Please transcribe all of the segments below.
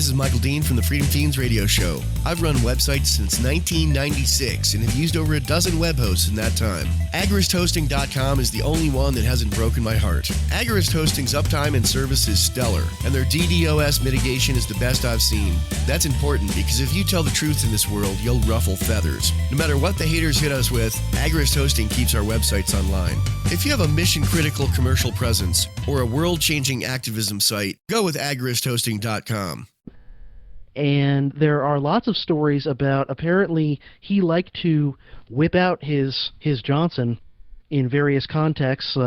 this is Michael Dean from the Freedom Fiends radio show. I've run websites since 1996 and have used over a dozen web hosts in that time. AgoristHosting.com is the only one that hasn't broken my heart. Agorist Hosting's uptime and service is stellar, and their DDoS mitigation is the best I've seen. That's important because if you tell the truth in this world, you'll ruffle feathers. No matter what the haters hit us with, Agorist Hosting keeps our websites online. If you have a mission-critical commercial presence or a world-changing activism site, go with AgoristHosting.com. And there are lots of stories about, apparently he liked to whip out his Johnson in various contexts,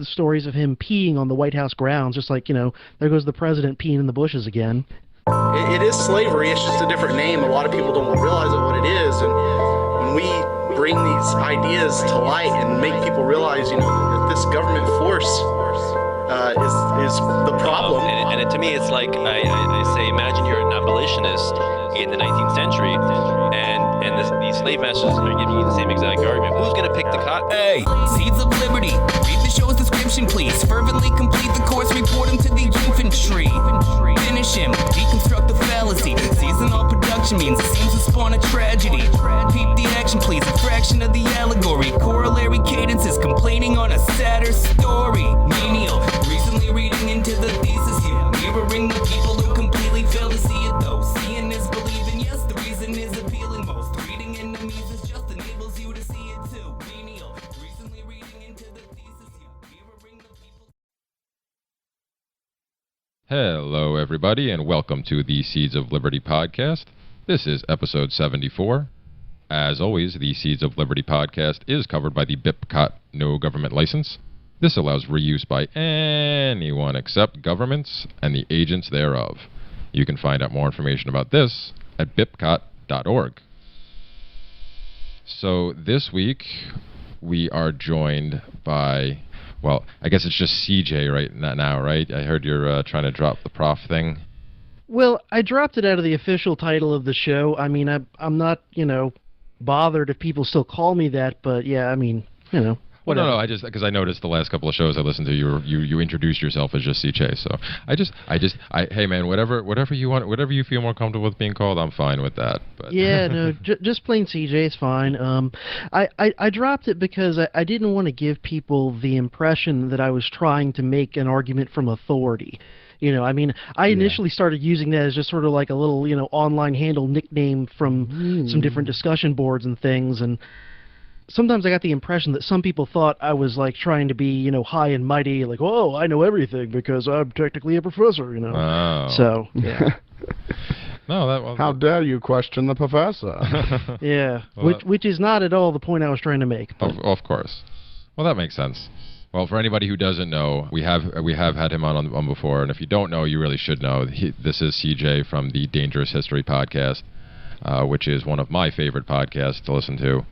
stories of him peeing on the White House grounds, just like, there goes the president peeing in the bushes again. It is slavery, it's just a different name. A lot of people don't realize what it is, and when we bring these ideas to light and make people realize, that this government force is the problem. And to me, it's like, I say, imagine you're an abolitionist in the 19th century, and these slave masters are giving you the same exact argument. Who's going to pick the cotton? Hey, Seeds of Liberty, read the show's description, please. Fervently complete the course, report him to the infantry. Finish him, deconstruct the fallacy. Seasonal production means it seems to spawn a tragedy. Peep the action, please, a fraction of the allegory. Corollary cadences, complaining on a sadder story. Menial, recently reading into the thesis here. Mirroring the people who completely fail to see it though. Seeing is believing, yes, the reason is appealing most. Reading enemies is just enables you to see it too. Menial, recently reading into the thesis here. Mirroring the people. Hello, everybody, and welcome to the Seeds of Liberty podcast. This is episode 74. As always, the Seeds of Liberty podcast is covered by the BIPCOT No Government License. This allows reuse by anyone except governments and the agents thereof. You can find out more information about this at bipcot.org. So this week, we are joined by, well, I guess it's just CJ right now, right? I heard you're trying to drop the Prof thing. Well, I dropped it out of the official title of the show. I mean, I'm not, bothered if people still call me that, but yeah, I mean, Well, no, I just, because I noticed the last couple of shows I listened to, you introduced yourself as just CJ, so hey man, whatever you want, whatever you feel more comfortable with being called, I'm fine with that. But. Yeah, no, just plain CJ is fine. I dropped it because I didn't want to give people the impression that I was trying to make an argument from authority. I initially started using that as just sort of like a little, online handle nickname from some different discussion boards and things, and sometimes I got the impression that some people thought I was like trying to be, high and mighty, like, oh, I know everything because I'm technically a professor, Oh. So, yeah. No, How dare you question the professor? Yeah, well, which is not at all the point I was trying to make. Of course. Well, that makes sense. Well, for anybody who doesn't know, we have had him on before, and if you don't know, you really should know. This is CJ from the Dangerous History podcast, which is one of my favorite podcasts to listen to,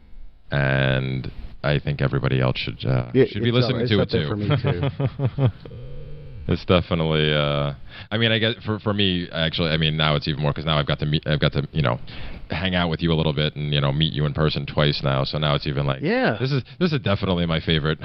and I think everybody else should be listening to it too. For me too. It's definitely. I guess for me, actually, now it's even more because now I've got to hang out with you a little bit and meet you in person twice now. So now it's even like, yeah, this is definitely my favorite.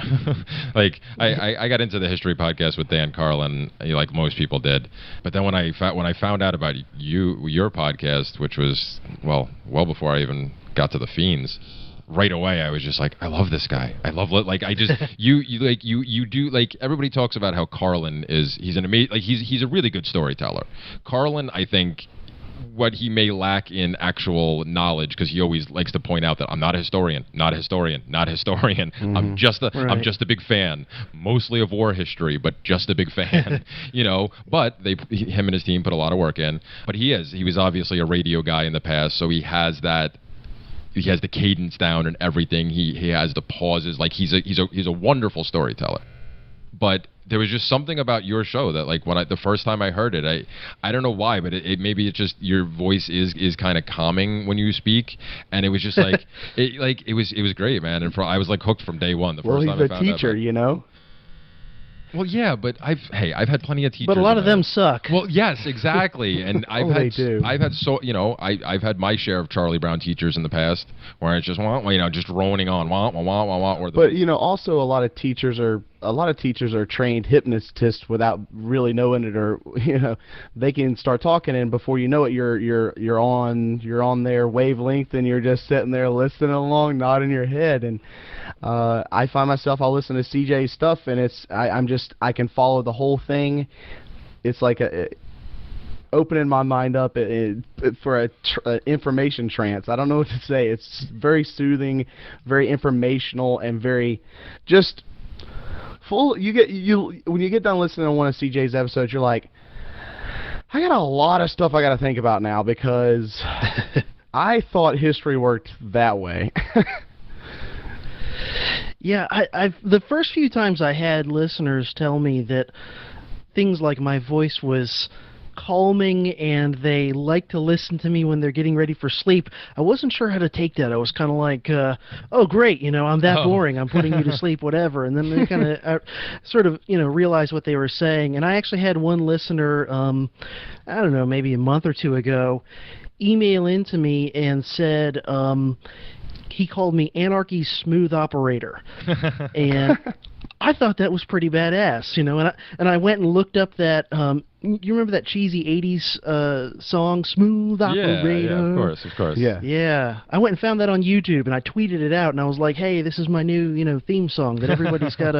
Like I got into the history podcast with Dan Carlin, like most people did, but then when I found out about your podcast, which was well before I even got to the Fiends. Right away, I was just like, I love this guy. I love I just you do like everybody talks about how Carlin he's an amazing he's a really good storyteller. Carlin, I think, what he may lack in actual knowledge, because he always likes to point out that I'm not a historian. Mm-hmm. I'm just a big fan, mostly of war history, but just a big fan, But him and his team put a lot of work in. But he was obviously a radio guy in the past, so he has that. He has the cadence down and everything. He has the pauses. Like he's a wonderful storyteller. But there was just something about your show that like the first time I heard it, I don't know why, but maybe it's just your voice is kind of calming when you speak, and it was just like it was great, man. And I was like hooked from day one. The first time I found he's a teacher, Well, yeah, but I've had plenty of teachers. But a lot of them suck. Well, yes, exactly. And I've had my share of Charlie Brown teachers in the past where it's just just droning on, But also a lot of teachers are a lot of teachers are trained hypnotists without really knowing it, or they can start talking, and before you know it, you're on their wavelength, and you're just sitting there listening along, nodding your head. And I find myself, I'll listen to CJ's stuff, and I can follow the whole thing. It's like opening my mind up for a information trance. I don't know what to say. It's very soothing, very informational, and very just full. When you get done listening to one of CJ's episodes, you're like, I got a lot of stuff I got to think about now, because I thought history worked that way. Yeah, I've the first few times I had listeners tell me that things like my voice was calming and they like to listen to me when they're getting ready for sleep, I wasn't sure how to take that. I was kind of like, oh great, I'm that boring, I'm putting you to sleep, whatever. And then they kind of sort of realized what they were saying. And I actually had one listener, I don't know, maybe a month or two ago, email into me and said he called me Anarchy's smooth operator. And I thought that was pretty badass, and I went and looked up that, you remember that cheesy 80s song, Smooth Operator? Yeah, of course. Yeah. I went and found that on YouTube, and I tweeted it out, and I was like, hey, this is my new, theme song that everybody's got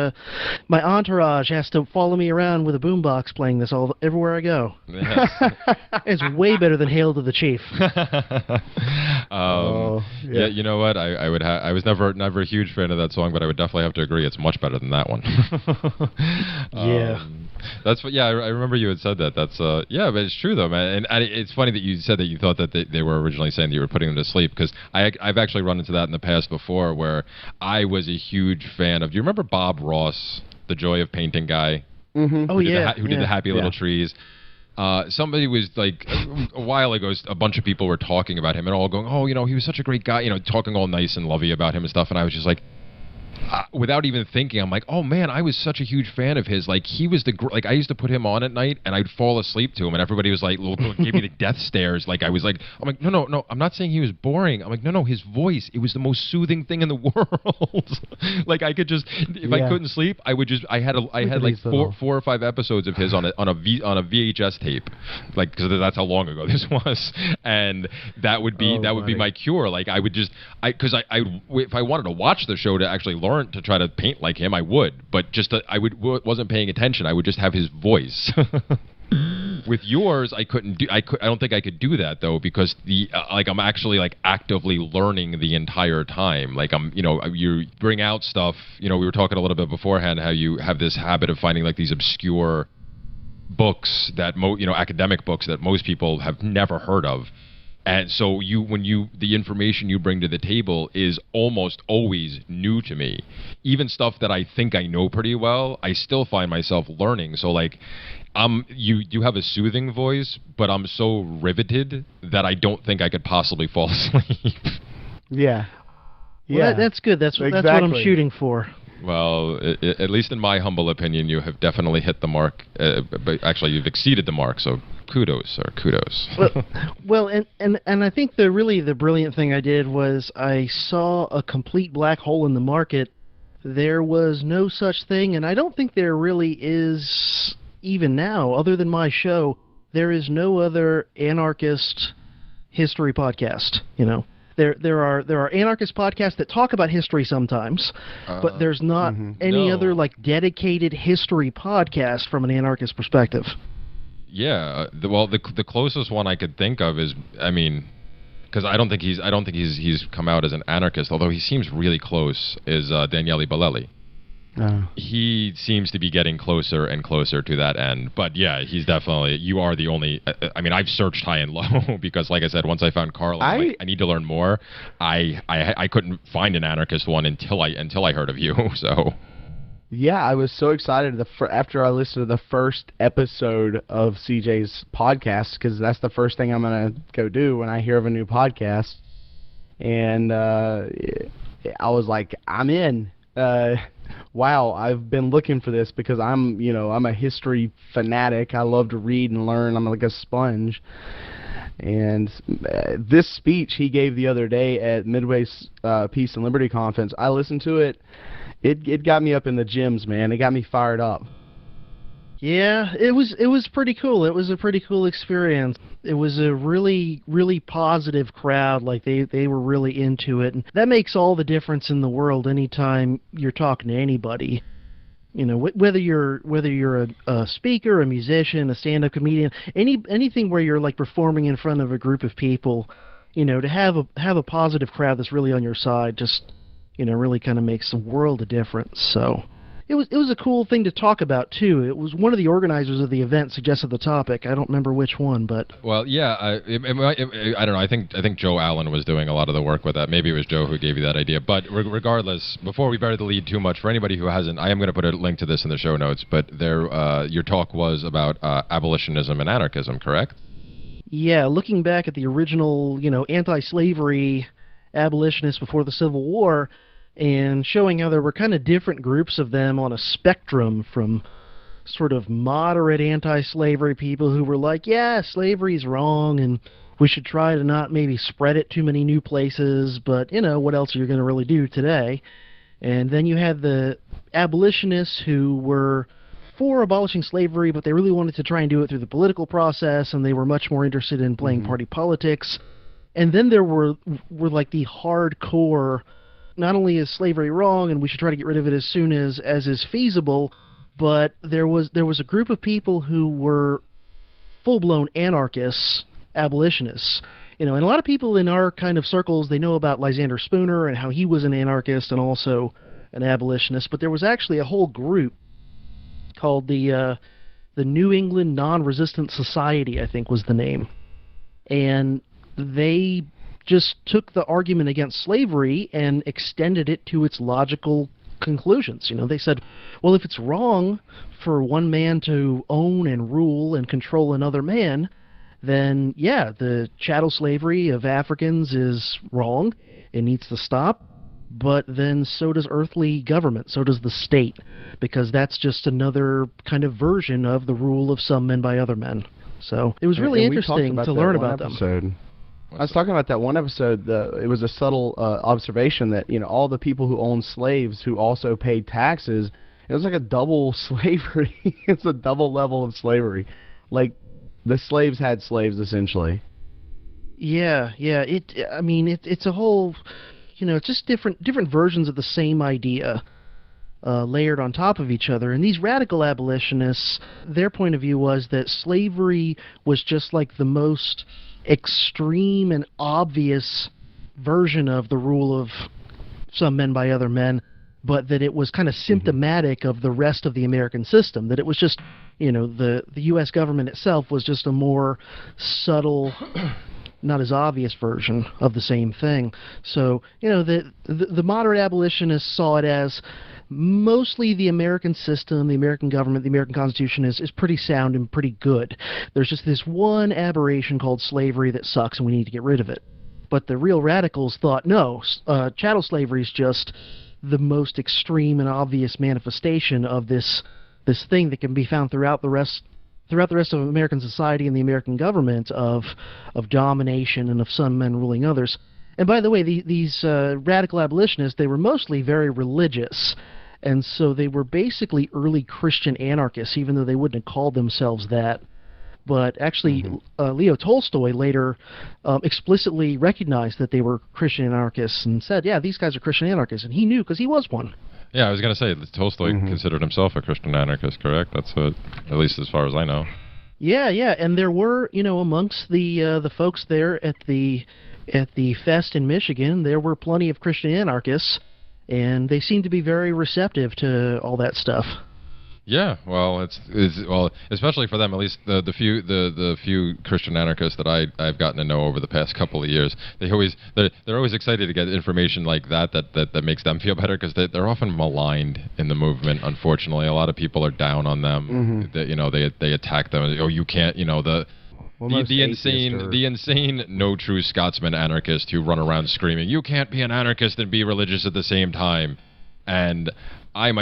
my entourage has to follow me around with a boombox playing this everywhere I go. Yes. It's way better than Hail to the Chief. Yeah, you know what? I was never a huge fan of that song, but I would definitely have to agree it's much better than that one. Yeah. That's what. Yeah, I remember you had said that. That's yeah, but it's true though, man. And it's funny that you said that you thought that they were originally saying that you were putting them to sleep, because I've actually run into that in the past before, where I was a huge fan of. Do you remember Bob Ross, the Joy of Painting guy? Mm-hmm. Who did the Happy Little Trees? Somebody was like a while ago, a bunch of people were talking about him and all going, oh, he was such a great guy, talking all nice and lovey about him and stuff, and I was just like, without even thinking, I'm like, oh man, I was such a huge fan of his. Like, he was I used to put him on at night and I'd fall asleep to him, and everybody was like, gave me the death stares. Like, I'm like, no, I'm not saying he was boring. I'm like, no, his voice, it was the most soothing thing in the world. Like, I could just, if I couldn't sleep, I had like four or five episodes of his on a VHS tape, like, because that's how long ago this was, and that would be be my cure. Like, I would just, because if I wanted to watch the show to actually learn to try to paint like him, I would, but just wasn't paying attention. I would just have his voice. With yours, I don't think I could do that though, because I'm actually like actively learning the entire time. Like, you bring out stuff. We were talking a little bit beforehand how you have this habit of finding like these obscure books that academic books that most people have never heard of. And so the information you bring to the table is almost always new to me. Even stuff that I think I know pretty well, I still find myself learning. So like, you have a soothing voice, but I'm so riveted that I don't think I could possibly fall asleep. Yeah. Well, that's good. That's what I'm shooting for. Well, at least in my humble opinion, you have definitely hit the mark. But actually, you've exceeded the mark. So kudos. Well, and I think the brilliant thing I did was I saw a complete black hole in the market. There was no such thing, and I don't think there really is even now, other than my show. There is no other anarchist history podcast. There are anarchist podcasts that talk about history sometimes, but there's not any other like dedicated history podcast from an anarchist perspective. Yeah, the closest one I could think of is, because I don't think he's come out as an anarchist, although he seems really close, is Daniele Bolelli. He seems to be getting closer and closer to that end, but yeah, he's definitely. You are the only. I've searched high and low because, like I said, once I found Carl, I need to learn more. I couldn't find an anarchist one until I heard of you. So. Yeah, I was so excited after I listened to the first episode of CJ's podcast, because that's the first thing I'm gonna go do when I hear of a new podcast, and I was like, I'm in. Wow, I've been looking for this because I'm a history fanatic. I love to read and learn. I'm like a sponge. And this speech he gave the other day at Midway's Peace and Liberty Conference, I listened to it, it got me up in the gyms, man. It got me fired up. Yeah, it was pretty cool. It was a pretty cool experience. It was a really, really positive crowd. Like they were really into it, and that makes all the difference in the world. Anytime you're talking to anybody, you know, whether you're a speaker, a musician, a stand-up comedian, anything where you're like performing in front of a group of people, you know, to have a positive crowd that's really on your side, just, you know, really kind of makes a world of difference. So. It was a cool thing to talk about too. It was one of the organizers of the event suggested the topic. I don't remember which one, but well, yeah, I don't know. I think Joe Allen was doing a lot of the work with that. Maybe it was Joe who gave you that idea. But regardless, before we bury the lead too much, for anybody who hasn't, I am going to put a link to this in the show notes. But your talk was about abolitionism and anarchism, correct? Yeah, looking back at the original, you know, anti-slavery abolitionists before the Civil War, and showing how there were kind of different groups of them on a spectrum, from sort of moderate anti-slavery people who were like, yeah, slavery's wrong and we should try to not maybe spread it too many new places, but, you know, what else are you going to really do today? And then you had the abolitionists who were for abolishing slavery, but they really wanted to try and do it through the political process, and they were much more interested in playing party politics. And then there were like the hardcore, not only is slavery wrong and we should try to get rid of it as soon as is feasible, but there was a group of people who were full-blown anarchists, abolitionists. You know, and a lot of people in our kind of circles, they know about Lysander Spooner and how he was an anarchist and also an abolitionist, but there was actually a whole group called the New England Non-Resistant Society, I think was the name. And they just took the argument against slavery and extended it to its logical conclusions. You know, they said, well, if it's wrong for one man to own and rule and control another man, then yeah, the chattel slavery of Africans is wrong. It needs to stop. But then so does earthly government, so does the state, because that's just another kind of version of the rule of some men by other men. So it was really interesting to learn about them. I was talking about that one episode. It was a subtle observation that, you know, all the people who owned slaves who also paid taxes, it was like a double slavery. It's a double level of slavery. Like, the slaves had slaves, essentially. Yeah. It's a whole, you know, it's just different versions of the same idea layered on top of each other. And these radical abolitionists, their point of view was that slavery was just like the most extreme and obvious version of the rule of some men by other men, but that it was kind of symptomatic of the rest of the American system, that it was just, you know, the U.S. government itself was just a more subtle, not as obvious version of the same thing. So, you know, the moderate abolitionists saw it as mostly the American system, the American government, the American Constitution is pretty sound and pretty good. There's just this one aberration called slavery that sucks and we need to get rid of it. But the real radicals thought, no, chattel slavery is just the most extreme and obvious manifestation of this thing that can be found throughout the rest of American society and the American government of domination and of some men ruling others. And by the way, these radical abolitionists, they were mostly very religious. And so they were basically early Christian anarchists, even though they wouldn't have called themselves that. But actually, Leo Tolstoy later explicitly recognized that they were Christian anarchists and said, yeah, these guys are Christian anarchists. And he knew because he was one. Yeah, I was going to say, Tolstoy considered himself a Christian anarchist, correct? That's what, at least as far as I know. Yeah, and there were, you know, amongst the folks there at the fest in Michigan, there were plenty of Christian anarchists, and they seemed to be very receptive to all that stuff. Yeah, well, it's especially for them, at least the few Christian anarchists that I've gotten to know over the past couple of years, they're always excited to get information like that makes them feel better, because they're often maligned in the movement. Unfortunately, a lot of people are down on them. They attack them. Oh, you can't, you know, the insane no true Scotsman anarchist who run around screaming, you can't be an anarchist and be religious at the same time. And I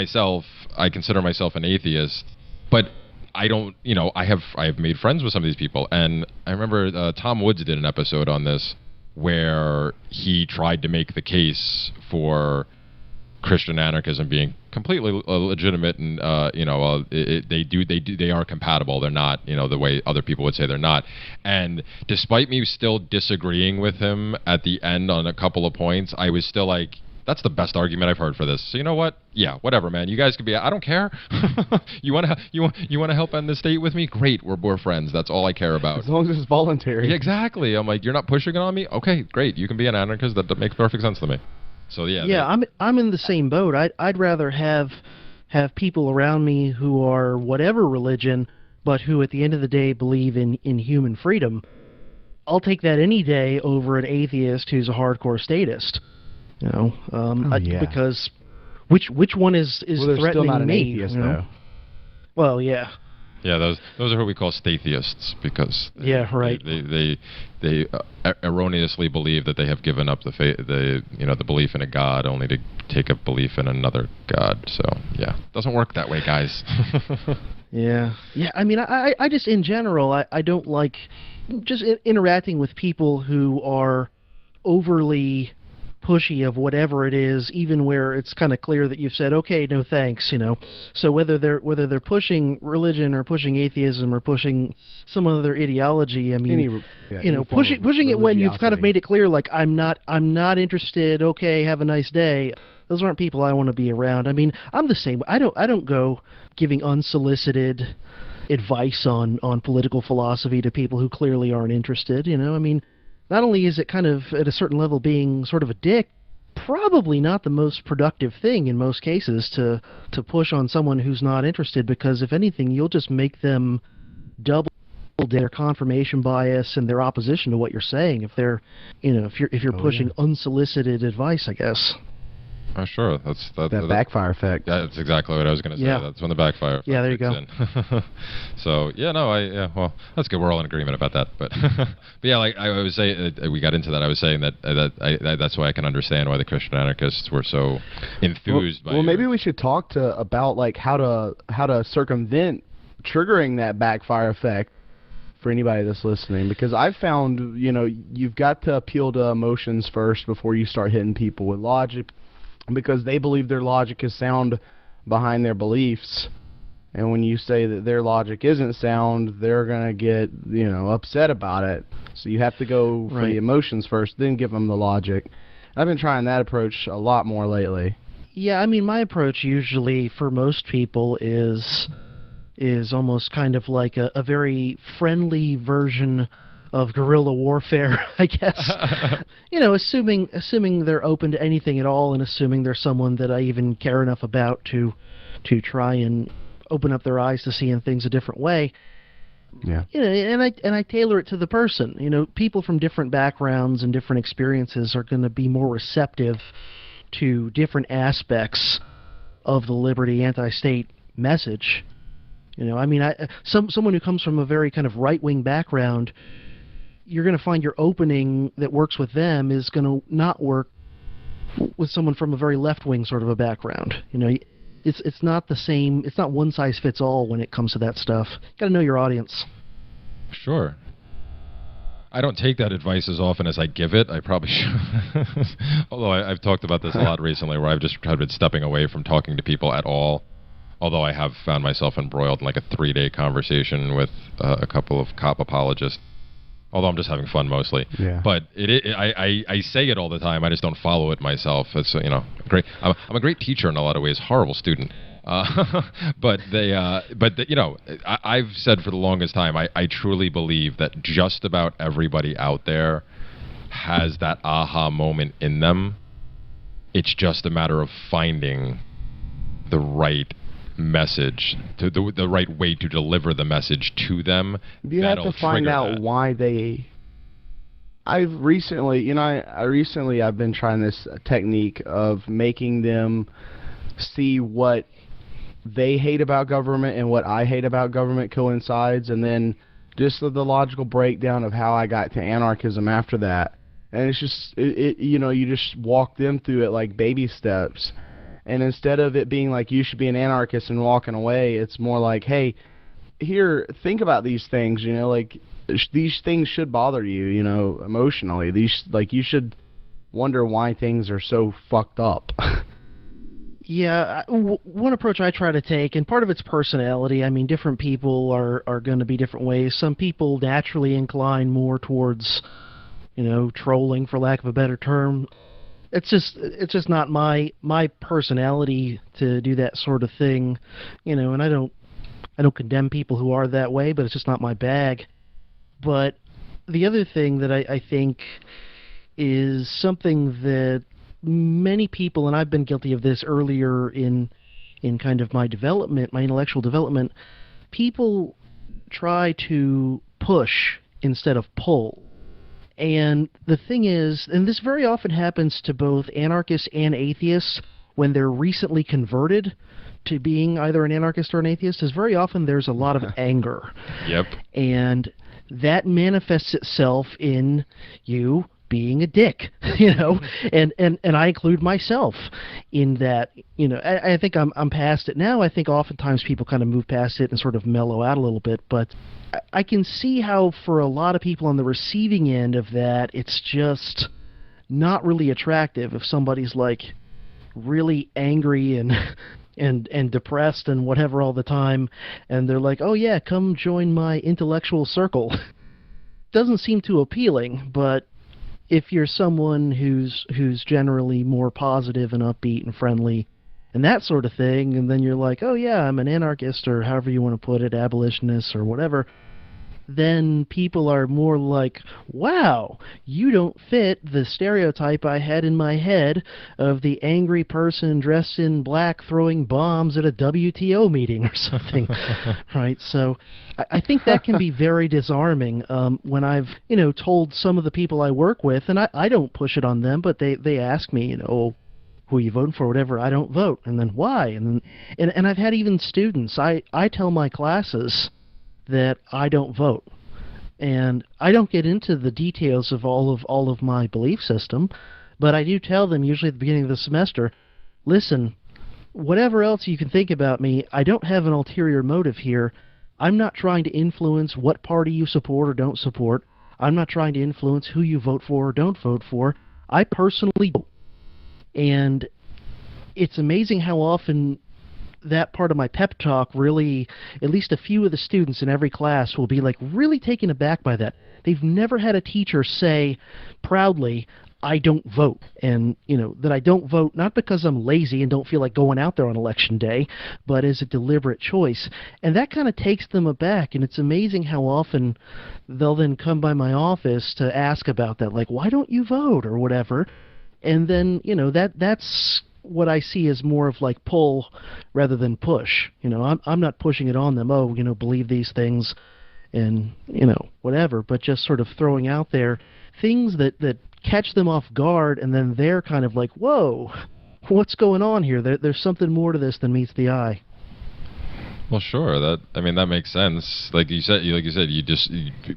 consider myself an atheist, but I don't, you know, I have made friends with some of these people. And I remember Tom Woods did an episode on this where he tried to make the case for Christian anarchism being completely legitimate, and they are compatible. They're not, the way other people would say they're not. And despite me still disagreeing with him at the end on a couple of points, I was still like, that's the best argument I've heard for this. So you know what? Yeah, whatever, man. You guys could be. I don't care. You want to help end the state with me? Great. We're friends. That's all I care about. As long as it's voluntary. Yeah, exactly. I'm like, you're not pushing it on me. Okay, great. You can be an anarchist. That makes perfect sense to me. So yeah. Yeah, I'm in the same boat. I'd rather have people around me who are whatever religion, but who at the end of the day believe in human freedom. I'll take that any day over an atheist who's a hardcore statist. Because which one is they're threatening still not an me? atheist, though. Well, yeah. Yeah, those are who we call stateists, because they erroneously believe that they have given up the belief in a god only to take a belief in another god. So yeah, doesn't work that way, guys. Yeah. I mean, I just in general I don't like just interacting with people who are overly pushy of whatever it is, even where it's kind of clear that you've said, okay, no thanks, So whether they're pushing religion or pushing atheism or pushing some other ideology, I mean, pushing it when you've kind of made it clear, like I'm not interested. Okay, have a nice day. Those aren't people I want to be around. I mean, I'm the same. I don't go giving unsolicited advice on political philosophy to people who clearly aren't interested. I mean. Not only is it kind of, at a certain level, being sort of a dick, probably not the most productive thing in most cases to push on someone who's not interested, because if anything, you'll just make them double their confirmation bias and their opposition to what you're saying if they're, if you're pushing unsolicited advice, I guess. Oh, sure. That backfire effect. That's exactly what I was going to say. Yeah. That's when the backfire. Yeah, there you go. So well, that's good. We're all in agreement about that. But yeah, like I was saying, we got into that. I was saying that's why I can understand why the Christian anarchists were so enthused by. Well, maybe we should talk about like how to circumvent triggering that backfire effect for anybody that's listening, because I've found you've got to appeal to emotions first before you start hitting people with logic. Because they believe their logic is sound behind their beliefs, and when you say that their logic isn't sound, they're gonna get upset about it. So you have to go for the emotions first, then give them the logic. I've been trying that approach a lot more lately. Yeah, I mean, my approach usually for most people is almost kind of like a very friendly version of guerrilla warfare, I guess. Assuming they're open to anything at all, and assuming they're someone that I even care enough about to try and open up their eyes to seeing things a different way. Yeah. And I tailor it to the person. People from different backgrounds and different experiences are going to be more receptive to different aspects of the liberty anti-state message. I mean, someone who comes from a very kind of right-wing background, you're going to find your opening that works with them is going to not work with someone from a very left-wing sort of a background. It's not the same. It's not one size fits all when it comes to that stuff. Got to know your audience. Sure. I don't take that advice as often as I give it. I probably should. Although I've talked about this a lot recently, where I've just been stepping away from talking to people at all. Although I have found myself embroiled in like a 3-day conversation with a couple of cop apologists. Although I'm just having fun mostly. Yeah. But I say it all the time. I just don't follow it myself. It's great. I'm a great teacher in a lot of ways. Horrible student. But I've said for the longest time, I truly believe that just about everybody out there has that aha moment in them. It's just a matter of finding the right message, to the right way to deliver the message to them. You have to find out why they. I've recently been trying this technique of making them see what they hate about government and what I hate about government coincides, and then just the logical breakdown of how I got to anarchism after that. And it's just you just walk them through it like baby steps. And instead of it being like you should be an anarchist and walking away, it's more like, hey, here, think about these things, like these things should bother you, emotionally. You should wonder why things are so fucked up. Yeah, one approach I try to take, and part of it's personality. I mean, different people are going to be different ways. Some people naturally incline more towards, trolling, for lack of a better term. It's just not my personality to do that sort of thing, and I don't condemn people who are that way, but it's just not my bag. But the other thing that I think is something that many people, and I've been guilty of this earlier in kind of my development, my intellectual development, people try to push instead of pull. And the thing is, and this very often happens to both anarchists and atheists when they're recently converted to being either an anarchist or an atheist, is very often there's a lot of anger. Yep. And that manifests itself in you being a dick, and I include myself in that. I think I'm past it now. I think oftentimes people kind of move past it and sort of mellow out a little bit, but I can see how for a lot of people on the receiving end of that, it's just not really attractive if somebody's like really angry and depressed and whatever all the time, and they're like, oh yeah, come join my intellectual circle. Doesn't seem too appealing, but if you're someone who's generally more positive and upbeat and friendly and that sort of thing, and then you're like, oh yeah, I'm an anarchist, or however you want to put it, abolitionist or whatever, then people are more like, wow, you don't fit the stereotype I had in my head of the angry person dressed in black throwing bombs at a WTO meeting or something. Right? So I think that can be very disarming when I've, told some of the people I work with, and I don't push it on them, but they ask me, who are you voting for, whatever. I don't vote. And then why? And I've had even students, I tell my classes that I don't vote. And I don't get into the details of all of my belief system, but I do tell them usually at the beginning of the semester, listen, whatever else you can think about me, I don't have an ulterior motive here. I'm not trying to influence what party you support or don't support. I'm not trying to influence who you vote for or don't vote for. I personally don't. And it's amazing how often that part of my pep talk really, at least a few of the students in every class will be like really taken aback by that. They've never had a teacher say proudly, I don't vote. And, that I don't vote not because I'm lazy and don't feel like going out there on election day, but as a deliberate choice. And that kind of takes them aback. And it's amazing how often they'll then come by my office to ask about that, like, why don't you vote or whatever? And then, that's what I see as more of like pull rather than push. I'm not pushing it on them, believe these things and, whatever, but just sort of throwing out there things that catch them off guard, and then they're kind of like, whoa, what's going on here? There's something more to this than meets the eye. Well, sure. That makes sense. Like you said,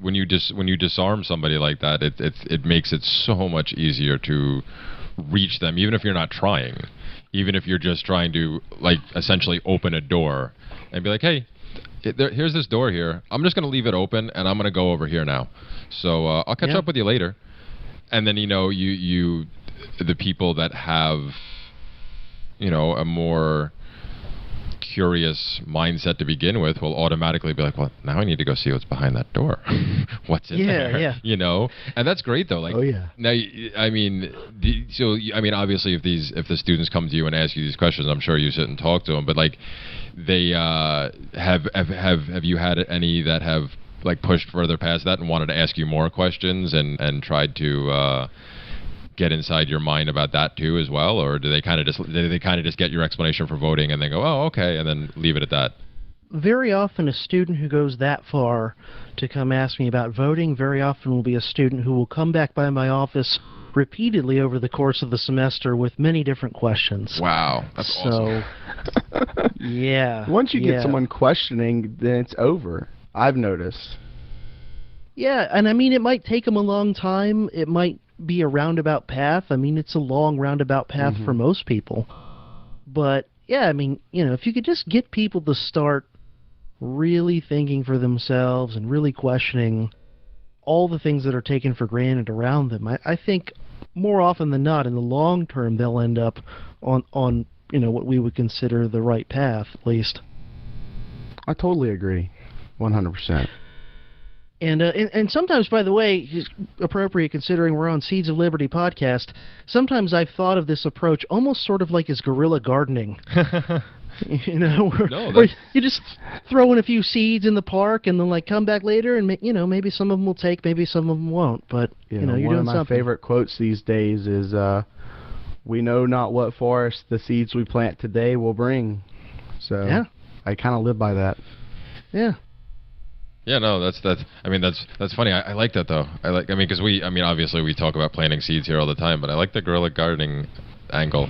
when you disarm somebody like that, it makes it so much easier to reach them, even if you're not trying, even if you're just trying to like essentially open a door and be like, hey, here's this door here. I'm just going to leave it open, and I'm going to go over here now. So I'll catch up with you later. And then you the people that have a more curious mindset to begin with will automatically be like, well, now I need to go see what's behind that door. What's in there? Yeah. And that's great though. Like, oh yeah. Now, obviously, if the students come to you and ask you these questions, I'm sure you sit and talk to them. But like, they have you had any that have like pushed further past that and wanted to ask you more questions and tried to get inside your mind about that too as well, or do they kind of just get your explanation for voting and then go, oh, okay, and then leave it at that? Very often a student who goes that far to come ask me about voting very often will be a student who will come back by my office repeatedly over the course of the semester with many different questions. Wow, that's awesome. Yeah. Once you get someone questioning, then it's over, I've noticed. Yeah, and it might take them a long time. It might be a roundabout path. It's a long roundabout path for most people. But, yeah, if you could just get people to start really thinking for themselves and really questioning all the things that are taken for granted around them, I think more often than not, in the long term, they'll end up on what we would consider the right path, at least. I totally agree, 100%. And sometimes, by the way, just appropriate considering we're on Seeds of Liberty podcast, sometimes I've thought of this approach almost sort of like as guerrilla gardening. Where you just throw in a few seeds in the park and then come back later and maybe some of them will take, maybe some of them won't. But you're one doing of my something. favorite quotes these days is, "We know not what forest the seeds we plant today will bring." So yeah. I kind of live by that. Yeah. Yeah, no, that's funny. I like that though. Because obviously we talk about planting seeds here all the time, but I like the guerrilla gardening angle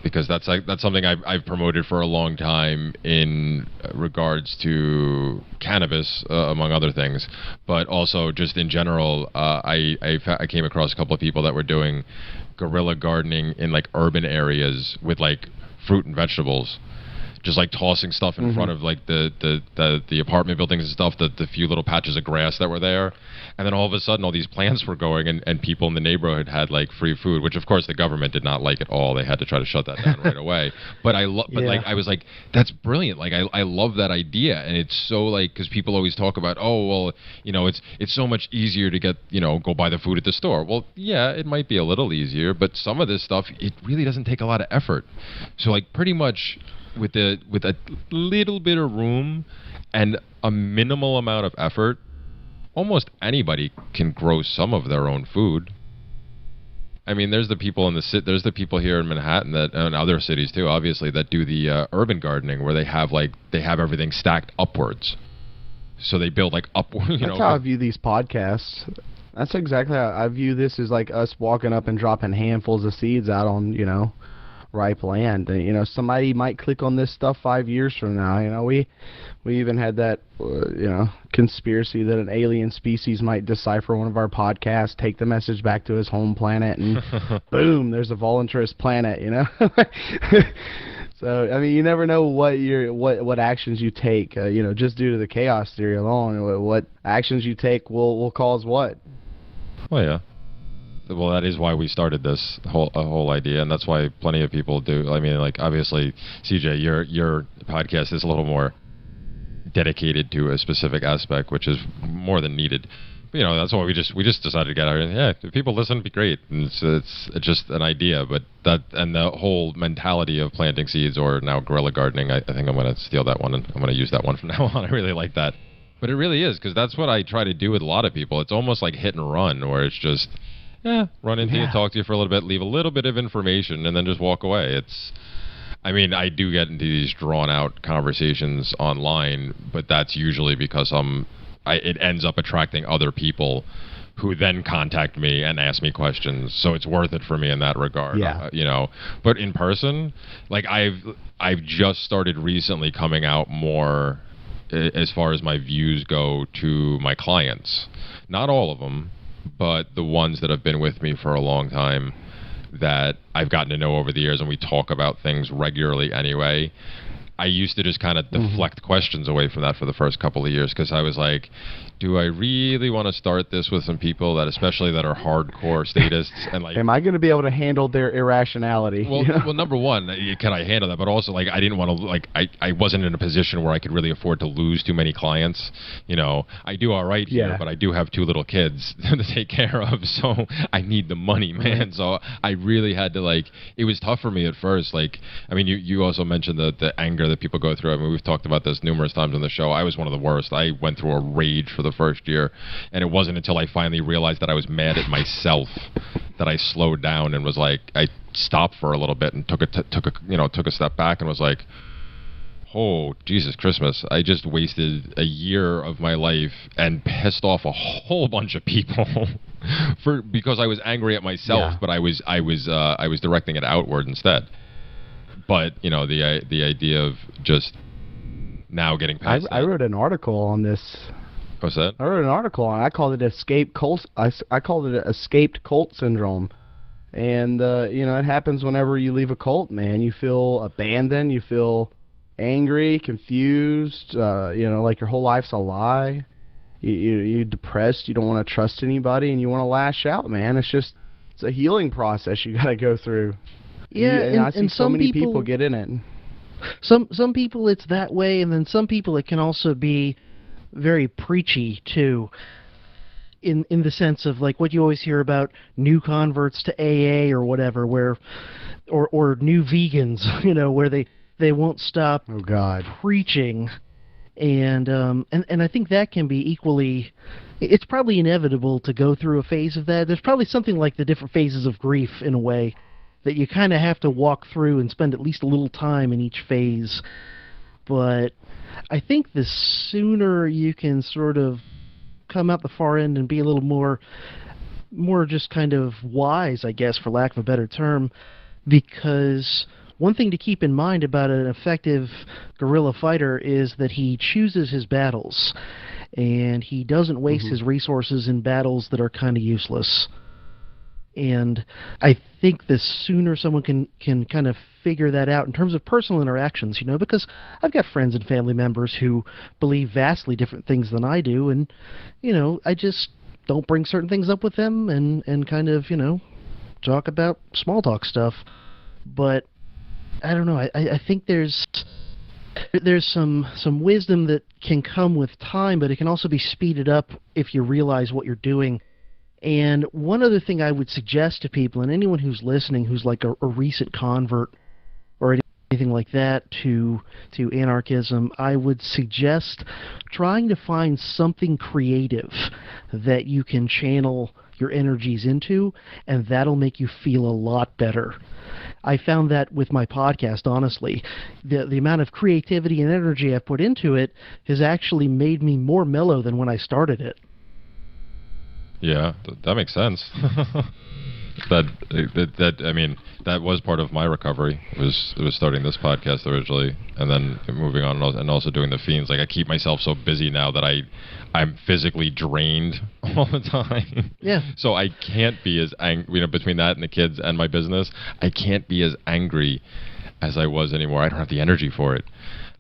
because that's something I've promoted for a long time in regards to cannabis, among other things, but also just in general. I came across a couple of people that were doing guerrilla gardening in urban areas with fruit and vegetables. Just tossing stuff in front of the apartment buildings and stuff, the few little patches of grass that were there, and then all of a sudden all these plants were going, and people in the neighborhood had free food, which of course the government did not like at all. They had to try to shut that down right away. But I was like, that's brilliant. I love that idea, and it's so because people always talk about, oh well, it's so much easier to get go buy the food at the store. Well, yeah, it might be a little easier, but some of this stuff it really doesn't take a lot of effort. So pretty much. With a little bit of room and a minimal amount of effort, almost anybody can grow some of their own food. There's the people there's the people here in Manhattan and other cities too, obviously, that do the urban gardening where they have everything stacked upwards. So they build upward. That's how I view these podcasts. That's exactly how I view this, is us walking up and dropping handfuls of seeds out on ripe land. Somebody might click on this stuff 5 years from now. We even had that conspiracy that an alien species might decipher one of our podcasts, take the message back to his home planet, and boom, there's a voluntarist planet. So you never know what actions you take. Just due to the chaos theory alone, what actions you take will cause what. Well, yeah. Well, that is why we started this whole idea, and that's why plenty of people do. Obviously, CJ, your podcast is a little more dedicated to a specific aspect, which is more than needed. But, that's why we just decided to get out. Yeah, if people listen, it'd be great. And it's just an idea, but and the whole mentality of planting seeds, or now guerrilla gardening, I think I'm going to steal that one, and I'm going to use that one from now on. I really like that. But it really is, because that's what I try to do with a lot of people. It's almost like hit and run, where it's just... run into you, talk to you for a little bit, leave a little bit of information, and then just walk away. I do get into these drawn-out conversations online, but that's usually because it ends up attracting other people who then contact me and ask me questions. So it's worth it for me in that regard. Yeah. But in person, I've just started recently coming out more as far as my views go to my clients. Not all of them, but the ones that have been with me for a long time that I've gotten to know over the years, and we talk about things regularly anyway. I used to just kind of deflect questions away from that for the first couple of years, because I was like, do I really want to start this with some people that, especially that are hardcore statists, and am I going to be able to handle their irrationality? Well, number one, can I handle that? But also, I didn't want to, I wasn't in a position where I could really afford to lose too many clients. I do all right here, but I do have 2 little kids to take care of, so I need the money, man. So I really had to, it was tough for me at first. You also mentioned the anger that people go through. We've talked about this numerous times on the show. I was one of the worst. I went through a rage for the first year, and it wasn't until I finally realized that I was mad at myself that I slowed down and was I stopped for a little bit and took a step back and was like, oh, Jesus Christmas, I just wasted a year of my life and pissed off a whole bunch of people because I was angry at myself, but I was directing it outward instead. But the idea of just now getting past I wrote an article on this. What's that? I wrote an article on it. I called it escaped cult. I called it escaped cult syndrome. And it happens whenever you leave a cult, man. You feel abandoned, you feel angry, confused, like your whole life's a lie. You're depressed, you don't want to trust anybody, and you want to lash out, man. It's a healing process you got to go through. Yeah, and I see and so some many people get in it. Some people it's that way, and then some people it can also be very preachy too. In the sense of like what you always hear about new converts to AA or whatever, where or new vegans, where they won't stop preaching, and I think that can be equally. It's probably inevitable to go through a phase of that. There's probably something like the different phases of grief in a way that you kind of have to walk through and spend at least a little time in each phase. But I think the sooner you can sort of come out the far end and be a little more just kind of wise, I guess, for lack of a better term, because one thing to keep in mind about an effective guerrilla fighter is that he chooses his battles, and he doesn't waste his resources in battles that are kind of useless. And I think the sooner someone can kind of figure that out in terms of personal interactions, because I've got friends and family members who believe vastly different things than I do, and, I just don't bring certain things up with them and kind of, talk about small talk stuff. But I don't know, I think there's some wisdom that can come with time, but it can also be speeded up if you realize what you're doing. And one other thing I would suggest to people, and anyone who's listening who's like a recent convert or anything like that to anarchism, I would suggest trying to find something creative that you can channel your energies into, and that'll make you feel a lot better. I found that with my podcast, honestly. The amount of creativity and energy I've put into it has actually made me more mellow than when I started it. Yeah, that makes sense. That was part of my recovery. It was starting this podcast originally, and then moving on, and also doing the Fiends. Like, I keep myself so busy now that I'm physically drained all the time. Yeah. So I can't be as angry. Between that and the kids and my business, I can't be as angry as I was anymore. I don't have the energy for it.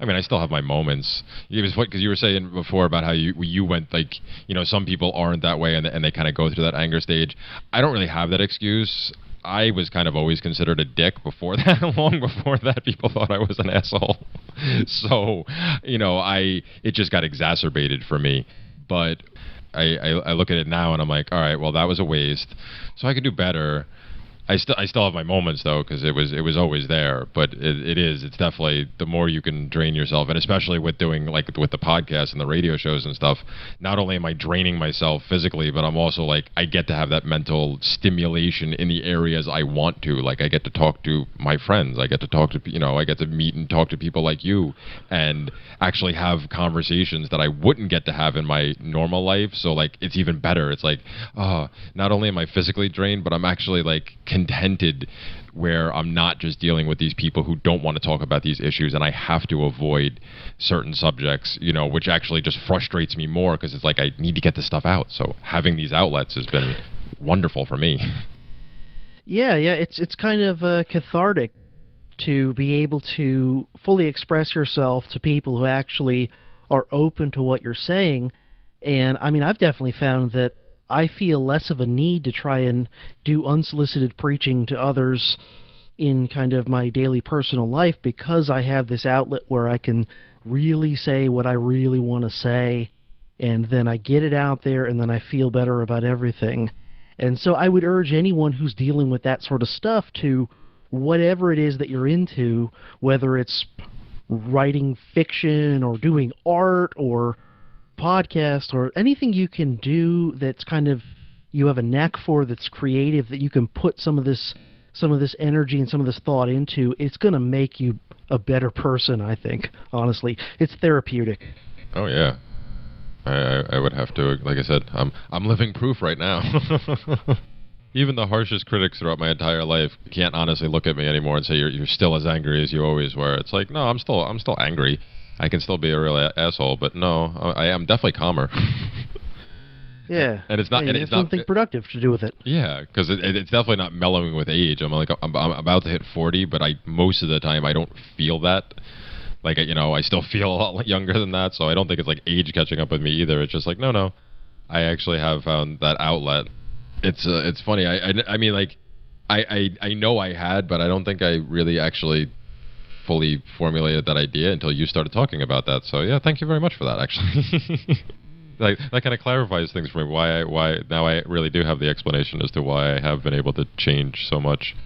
I mean, I still have my moments. It was because you were saying before about how you went, like, some people aren't that way and they kind of go through that anger stage. I don't really have that excuse. I was kind of always considered a dick before that. Long before that, people thought I was an asshole. So, it just got exacerbated for me. But I look at it now and I'm like, all right, well, that was a waste. So I could do better. I still have my moments though, because it was always there. But it's definitely, the more you can drain yourself, and especially with doing like with the podcast and the radio shows and stuff. Not only am I draining myself physically, but I'm also like, I get to have that mental stimulation in the areas I want to. Like, I get to talk to my friends. I get to talk to I get to meet and talk to people like you, and actually have conversations that I wouldn't get to have in my normal life. So like, it's even better. It's like, not only am I physically drained, but I'm actually like contented, where I'm not just dealing with these people who don't want to talk about these issues, and I have to avoid certain subjects, which actually just frustrates me more, because it's like, I need to get this stuff out. So having these outlets has been wonderful for me. Yeah, it's kind of cathartic to be able to fully express yourself to people who actually are open to what you're saying. And I mean, I've definitely found that I feel less of a need to try and do unsolicited preaching to others in kind of my daily personal life, because I have this outlet where I can really say what I really want to say, and then I get it out there, and then I feel better about everything. And so I would urge anyone who's dealing with that sort of stuff to, whatever it is that you're into, whether it's writing fiction or doing art or podcast or anything you can do that's kind of, you have a knack for, that's creative, that you can put some of this energy and some of this thought into, it's going to make you a better person, I think. Honestly, it's therapeutic. Oh yeah, I would have to, like I said, I'm living proof right now. Even the harshest critics throughout my entire life can't honestly look at me anymore and say you're still as angry as you always were. It's like, no, I'm still angry. I can still be a real asshole, but no, I am definitely calmer. Yeah, and it's not. Yeah, and it's it's not something productive to do with it. Yeah, because it's definitely not mellowing with age. I'm about to hit 40, but most of the time I don't feel that. Like, I still feel a lot younger than that, so I don't think it's like age catching up with me either. It's just like, no, I actually have found that outlet. It's funny. I mean, like, I know I had, but I don't think I really actually fully formulated that idea until you started talking about that. So yeah, thank you very much for that, actually. Like, that kind of clarifies things for me. Why now I really do have the explanation as to why I have been able to change so much.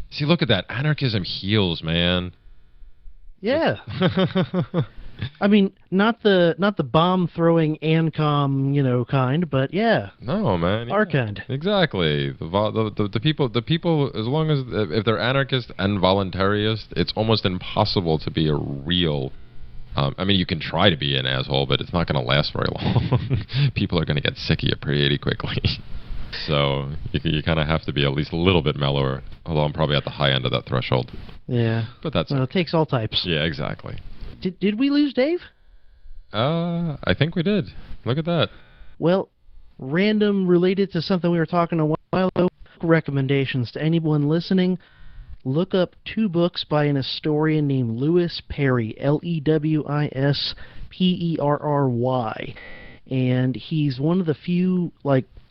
See, look at that. Anarchism heals, man. Yeah. I mean, not the bomb throwing ANCOM, kind, but yeah. No, man. Our yeah. kind. Exactly. The people, as long as if they're anarchist and voluntarist, it's almost impossible to be a real. I mean, you can try to be an asshole, but it's not going to last very long. People are going to get sick of you pretty quickly. So you kind of have to be at least a little bit mellower, although I'm probably at the high end of that threshold. Yeah. But that's it takes all types. Yeah, exactly. Did we lose Dave? I think we did. Look at that. Well, random related to something we were talking a while ago, recommendations to anyone listening. Look up 2 books by an historian named Lewis Perry, Lewisperry. And he's one of the few,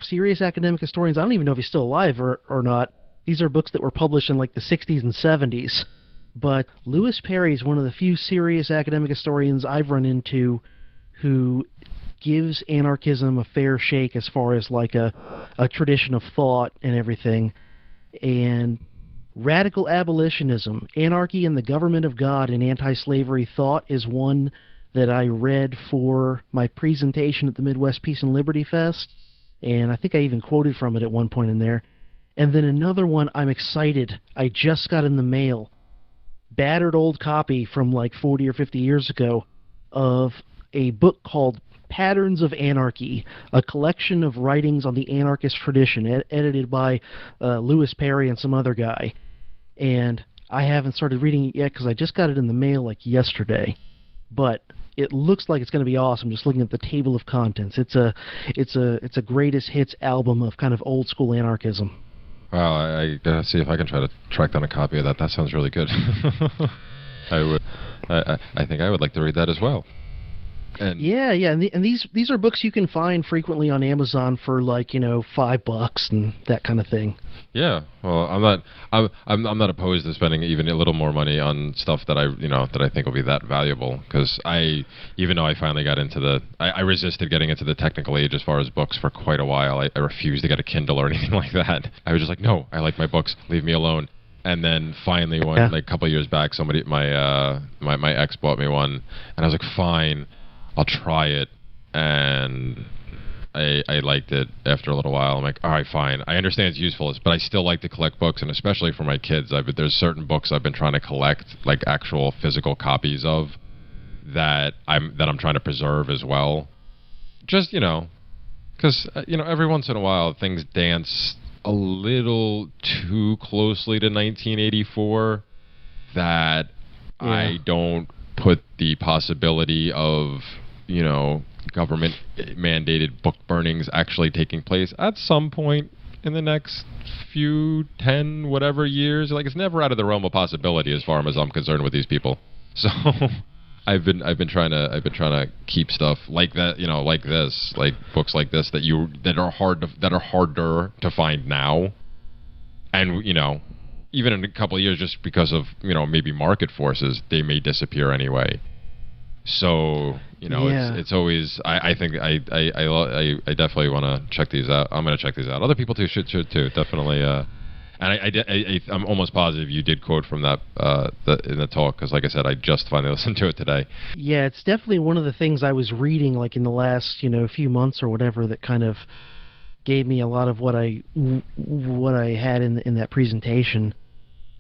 serious academic historians. I don't even know if he's still alive or not. These are books that were published in, the 60s and 70s. But Lewis Perry is one of the few serious academic historians I've run into who gives anarchism a fair shake as far as, a tradition of thought and everything. And Radical Abolitionism, Anarchy and the Government of God in Anti-Slavery Thought is one that I read for my presentation at the Midwest Peace and Liberty Fest, and I think I even quoted from it at one point in there. And then another one I'm excited, I just got in the mail, battered old copy from 40 or 50 years ago of a book called Patterns of Anarchy, a collection of writings on the anarchist tradition, edited by Lewis Perry and some other guy. And I haven't started reading it yet because I just got it in the mail yesterday. But it looks like it's going to be awesome just looking at the table of contents. It's a greatest hits album of kind of old school anarchism. Wow, I gotta see if I can try to track down a copy of that. That sounds really good. I think I would like to read that as well. And yeah, and these are books you can find frequently on Amazon for $5 and that kind of thing. Yeah, well, I'm not opposed to spending even a little more money on stuff that I think will be that valuable, because even though I finally got into I resisted getting into the technical age as far as books for quite a while. I refused to get a Kindle or anything like that. I was just like, no, I like my books, leave me alone. And then finally, a couple of years back, my ex bought me one, and I was like, fine, I'll try it, and I liked it after a little while. I'm like, all right, fine. I understand it's useful, but I still like to collect books, and especially for my kids. There's certain books I've been trying to collect, actual physical copies of, that I'm trying to preserve as well. Just, because, every once in a while things dance a little too closely to 1984 that I don't put the possibility of, government mandated book burnings actually taking place at some point in the next few 10 whatever years. It's never out of the realm of possibility as far as I'm concerned with these people. So I've been trying to keep stuff like that, like this, books like this that are harder to find now, and even in a couple of years, just because of maybe market forces, they may disappear anyway. So it's always, I think I definitely want to check these out. I'm going to check these out. Other people too should too, definitely. And I'm almost positive you did quote from that in the talk, because like I said, I just finally listened to it today. Yeah, it's definitely one of the things I was reading in the last few months or whatever that kind of gave me a lot of what I had in that presentation.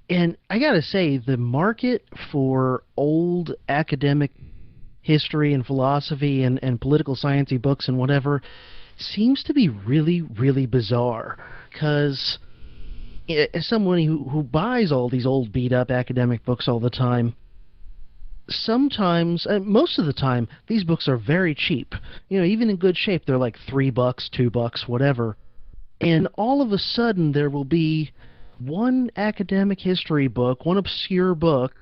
And I gotta say, the market for old academic history and philosophy and political sciencey books and whatever seems to be really, really bizarre, because as someone who buys all these old beat-up academic books all the time, sometimes, most of the time, these books are very cheap. Even in good shape, they're $3, $2, whatever. And all of a sudden, there will be one academic history book, one obscure book,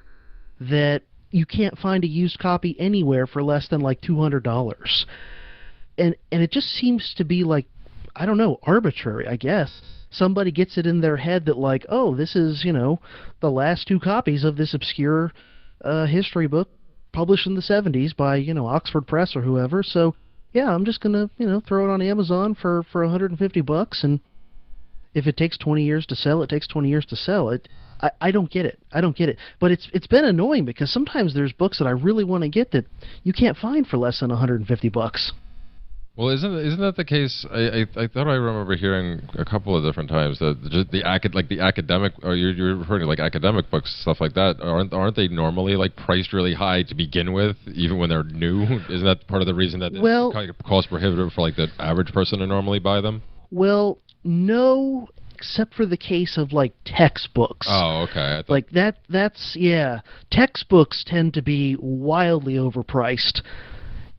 that you can't find a used copy anywhere for less than $200. And it just seems to be I don't know, arbitrary, I guess. Somebody gets it in their head that, like, oh, this is, the last 2 copies of this obscure history book published in the 70s by, Oxford Press or whoever. So, yeah, I'm just going to, throw it on Amazon for $150, and if it takes 20 years to sell, it takes 20 years to sell. I don't get it. I don't get it. But it's been annoying because sometimes there's books that I really want to get that you can't find for less than $150. Well, isn't that the case? I thought I remember hearing a couple of different times that just the academic, or you're referring to like academic books, stuff like that. Aren't they normally like priced really high to begin with, even when they're new? Isn't that part of the reason that it's kind of cost prohibitive for like the average person to normally buy them? Well, no, except for the case of like textbooks. Oh, okay. Like that's textbooks tend to be wildly overpriced.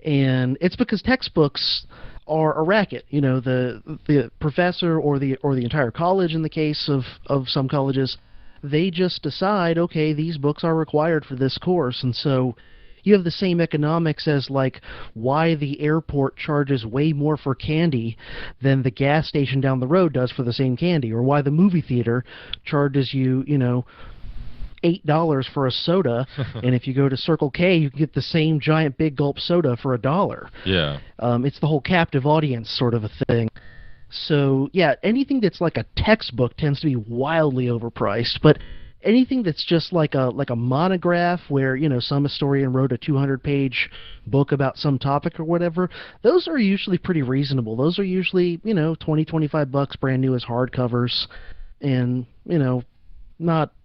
And it's because textbooks are a racket. The professor or the entire college, in the case of some colleges, they just decide, okay, these books are required for this course. And so you have the same economics as like why the airport charges way more for candy than the gas station down the road does for the same candy, or why the movie theater charges you, $8 for a soda, and if you go to Circle K, you can get the same giant big gulp soda for $1. Yeah. It's the whole captive audience sort of a thing. So, yeah, anything that's like a textbook tends to be wildly overpriced, but anything that's just like a monograph where, some historian wrote a 200-page book about some topic or whatever, those are usually pretty reasonable. Those are usually, $20-25 brand new as hardcovers, and,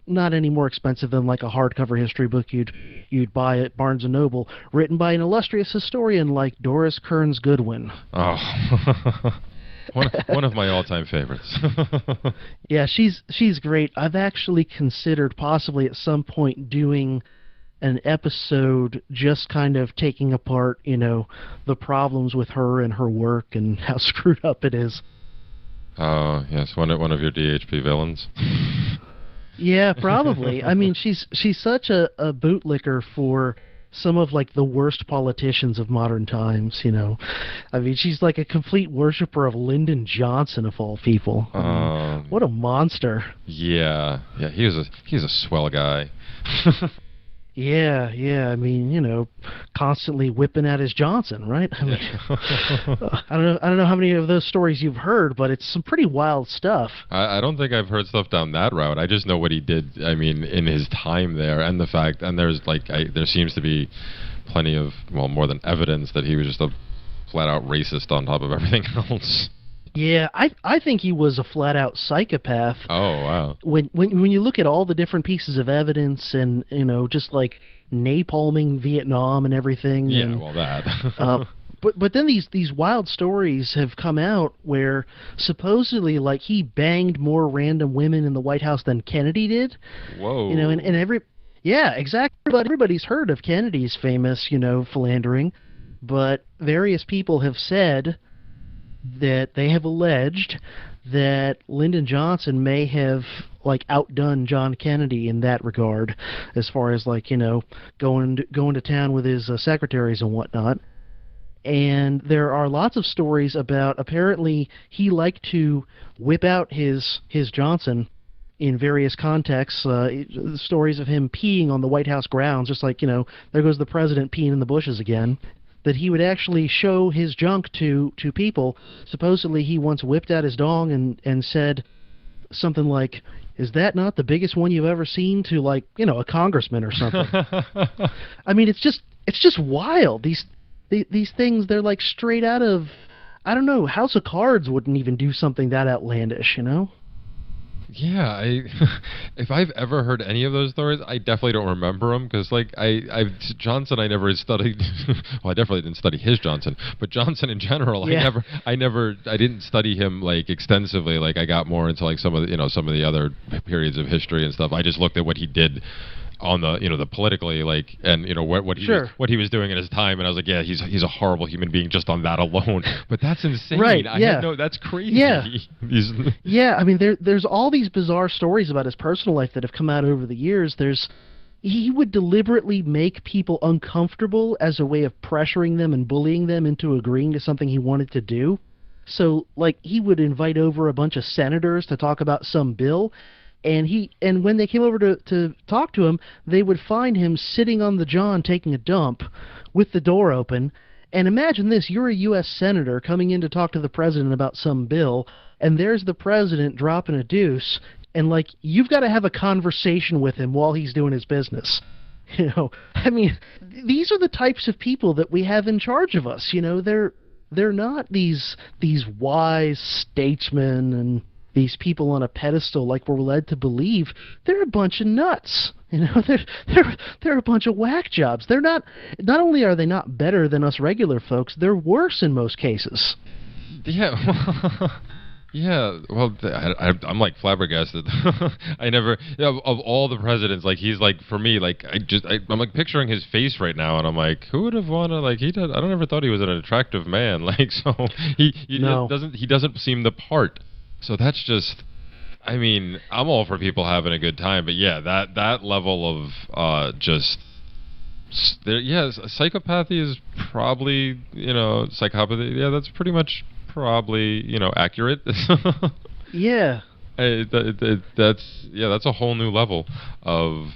not any more expensive than like a hardcover history book you'd buy at Barnes & Noble, written by an illustrious historian like Doris Kearns Goodwin. Oh, one of my all-time favorites. Yeah, she's great. I've actually considered possibly at some point doing an episode just kind of taking apart, the problems with her and her work and how screwed up it is. Oh, yes, one of your DHP villains. Yeah, probably. I mean, she's such a bootlicker for some of like the worst politicians of modern times. I mean, she's like a complete worshiper of Lyndon Johnson of all people. What a monster! Yeah. He's a swell guy. Yeah. I mean, constantly whipping at his Johnson, right? I mean, I don't know how many of those stories you've heard, but it's some pretty wild stuff. I don't think I've heard stuff down that route. I just know what he did. I mean, in his time there, and the fact, and there's like, there seems to be plenty of, well, more than evidence that he was just a flat-out racist on top of everything else. Yeah, I think he was a flat-out psychopath. Oh, wow. When you look at all the different pieces of evidence and, just like napalming Vietnam and everything. Yeah, and, well, that. But then these wild stories have come out where supposedly, like, he banged more random women in the White House than Kennedy did. Whoa. Yeah, exactly. But everybody's heard of Kennedy's famous, philandering. But various people have said that they have alleged that Lyndon Johnson may have like outdone John Kennedy in that regard, as far as like going to town with his secretaries and whatnot. And there are lots of stories about apparently he liked to whip out his Johnson in various contexts. Stories of him peeing on the White House grounds, just like there goes the president peeing in the bushes again. That he would actually show his junk to people. Supposedly he once whipped out his dong and said something like, "Is that not the biggest one you've ever seen?" to like, a congressman or something. I mean, it's just wild. These things, they're like straight out of, I don't know, House of Cards wouldn't even do something that outlandish, Yeah, if I've ever heard any of those stories, I definitely don't remember them because, like, Johnson, I never studied. Well, I definitely didn't study his Johnson, but Johnson in general, yeah. I didn't study him like extensively. Like, I got more into like some of the other periods of history and stuff. I just looked at what he did on the the politically, like, and what he was doing in his time, and I was like, yeah, he's a horrible human being just on that alone. But that's insane. Right? Yeah. That's crazy. Yeah. Yeah. I mean, there's all these bizarre stories about his personal life that have come out over the years. He would deliberately make people uncomfortable as a way of pressuring them and bullying them into agreeing to something he wanted to do. So, like, he would invite over a bunch of senators to talk about some bill, and when they came over to talk to him, they would find him sitting on the john taking a dump with the door open. And imagine this, you're a U.S. senator coming in to talk to the president about some bill, and there's the president dropping a deuce, and, like, you've got to have a conversation with him while he's doing his business. You know, I mean, these are the types of people that we have in charge of us. You know, they're not these wise statesmen and these people on a pedestal like we're led to believe. They're a bunch of nuts. You know, they're a bunch of whack jobs. They're not only are they not better than us regular folks, they're worse in most cases. Yeah. Yeah, well, I'm like flabbergasted. I never, of all the presidents, like, he's like, for me, like, I'm like picturing his face right now, and I'm like, who would have wanted, like, I don't ever thought he was an attractive man, like, so he doesn't seem the part. So that's just, I mean, I'm all for people having a good time, but yeah, that level of psychopathy is probably, psychopathy. Yeah, that's pretty much probably, accurate. Yeah. That's a whole new level of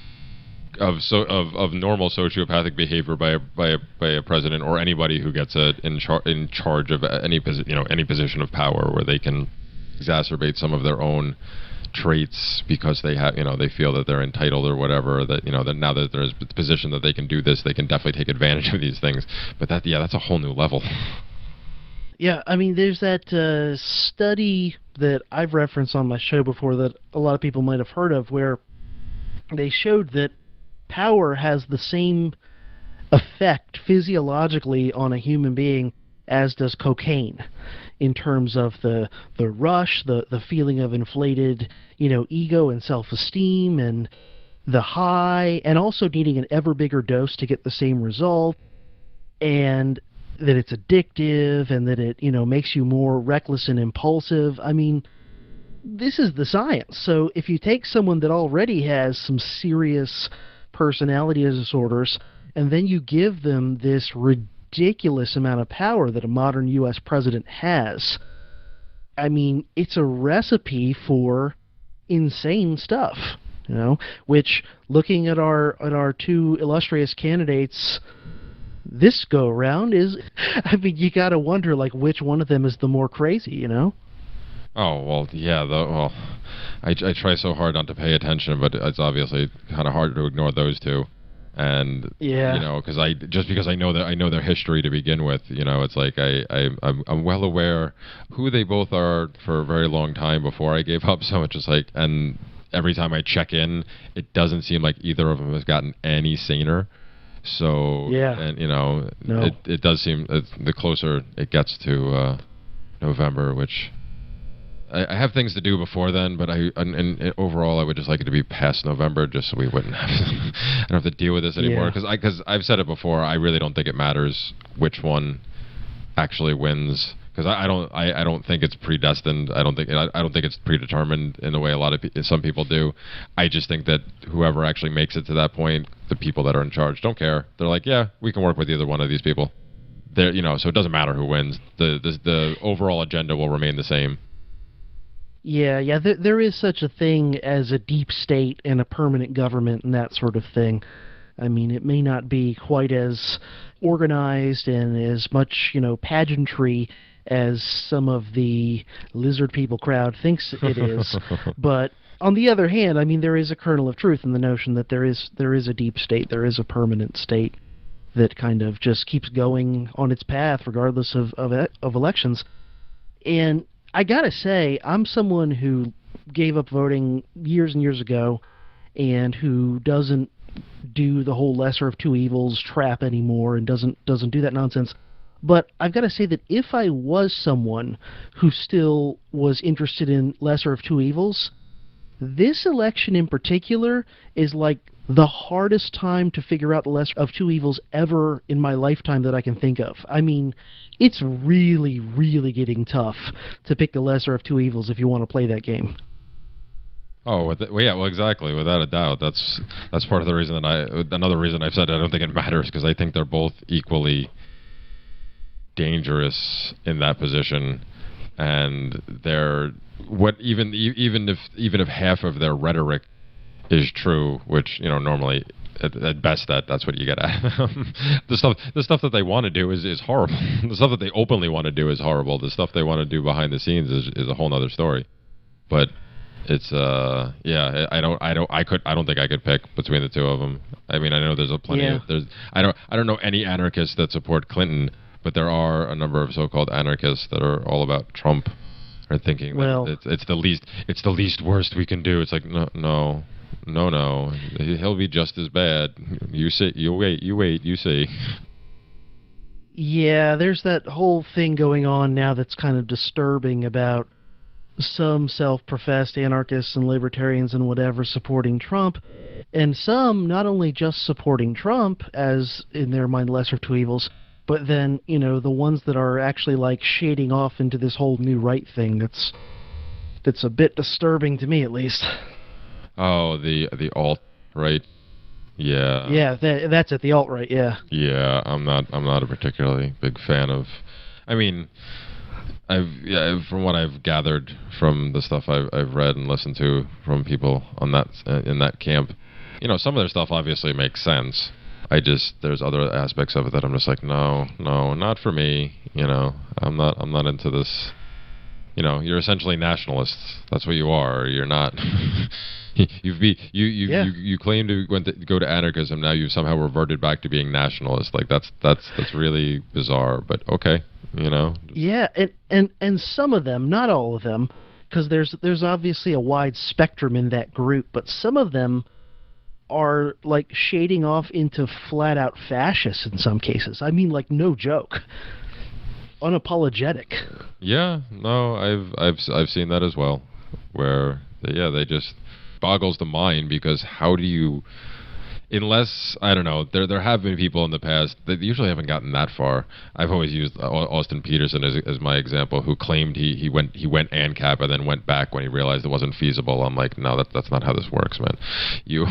normal sociopathic behavior by a president or anybody who gets in charge of any position of power where they can exacerbate some of their own traits because they have, they feel that they're entitled or whatever, that that now that there's a position that they can do this, they can definitely take advantage of these things. But that's a whole new level. Yeah, I mean, there's that study that I've referenced on my show before that a lot of people might have heard of, where they showed that power has the same effect physiologically on a human being as does cocaine, in terms of the rush, the feeling of inflated, ego and self-esteem, and the high, and also needing an ever bigger dose to get the same result, and that it's addictive, and that it, makes you more reckless and impulsive. I mean, this is the science. So if you take someone that already has some serious personality disorders, and then you give them this ridiculous amount of power that a modern U.S. president has, I mean, it's a recipe for insane stuff, which, looking at our two illustrious candidates this go around, is, I mean, you gotta wonder, like, which one of them is the more crazy, Oh, well, yeah, I try so hard not to pay attention, but it's obviously kind of hard to ignore those two. And yeah, because I know their history to begin with, it's like I'm well aware who they both are for a very long time before I gave up. So it's just like, and every time I check in, it doesn't seem like either of them has gotten any saner. So yeah, and it does seem the closer it gets to November, which I have things to do before then, but and overall I would just like it to be past November, just so we wouldn't have I don't have to deal with this anymore. Because I've said it before, I really don't think it matters which one actually wins. Because I don't think it's predestined. I don't think it's predetermined in the way some people do. I just think that whoever actually makes it to that point, the people that are in charge don't care. They're like, yeah, we can work with either one of these people. So it doesn't matter who wins. The overall agenda will remain the same. Yeah. There is such a thing as a deep state and a permanent government and that sort of thing. I mean, it may not be quite as organized and as much, pageantry as some of the lizard people crowd thinks it is. But on the other hand, I mean, there is a kernel of truth in the notion that there is a deep state, there is a permanent state that kind of just keeps going on its path regardless of elections. And I gotta say, I'm someone who gave up voting years and years ago, and who doesn't do the whole lesser of two evils trap anymore, and doesn't do that nonsense. But I've got to say that if I was someone who still was interested in lesser of two evils, this election in particular is like the hardest time to figure out the lesser of two evils ever in my lifetime that I can think of. I mean, it's really, really getting tough to pick the lesser of two evils if you want to play that game. Oh, well, exactly, without a doubt. That's part of the reason another reason I've said I don't think it matters, because I think they're both equally dangerous in that position. and they're even if half of their rhetoric is true, which normally at best that's what you get at. the stuff that they want to do is horrible. The stuff that they openly want to do is horrible. The stuff they want to do behind the scenes is a whole nother story. But it's I don't think I could pick between the two of them. I mean, I know there's I don't know any anarchists that support Clinton, but there are a number of so-called anarchists that are all about Trump, are thinking that it's the least worst we can do. It's like no, he'll be just as bad. You wait, you see. Yeah, there's that whole thing going on now that's kind of disturbing about some self-professed anarchists and libertarians and whatever supporting Trump, and some not only just supporting Trump as, in their mind, lesser of two evils, but then, the ones that are actually like shading off into this whole new right thing that's a bit disturbing to me, at least. Oh, the alt-right? Yeah. Yeah, that's it, the alt-right, yeah. Yeah, I'm not a particularly big fan of... I mean... from what I've gathered from the stuff I've read and listened to from people on that in that camp, some of their stuff obviously makes sense. There's other aspects of it that I'm just like, no, not for me. I'm not into this. You're essentially nationalists. That's what you are. You're not. You claim to go to anarchism. Now you've somehow reverted back to being nationalist. Like that's really bizarre. But okay. Yeah, and some of them, not all of them, because there's obviously a wide spectrum in that group, but some of them are like shading off into flat out fascists in some cases. I mean, like, no joke. Unapologetic. Yeah, no, I've seen that as well, where they just boggles the mind, because how do you... Unless, I don't know, there have been people in the past that usually haven't gotten that far. I've always used Austin Peterson as my example, who claimed he went ANCAP and then went back when he realized it wasn't feasible. I'm like, no, that's not how this works, man. You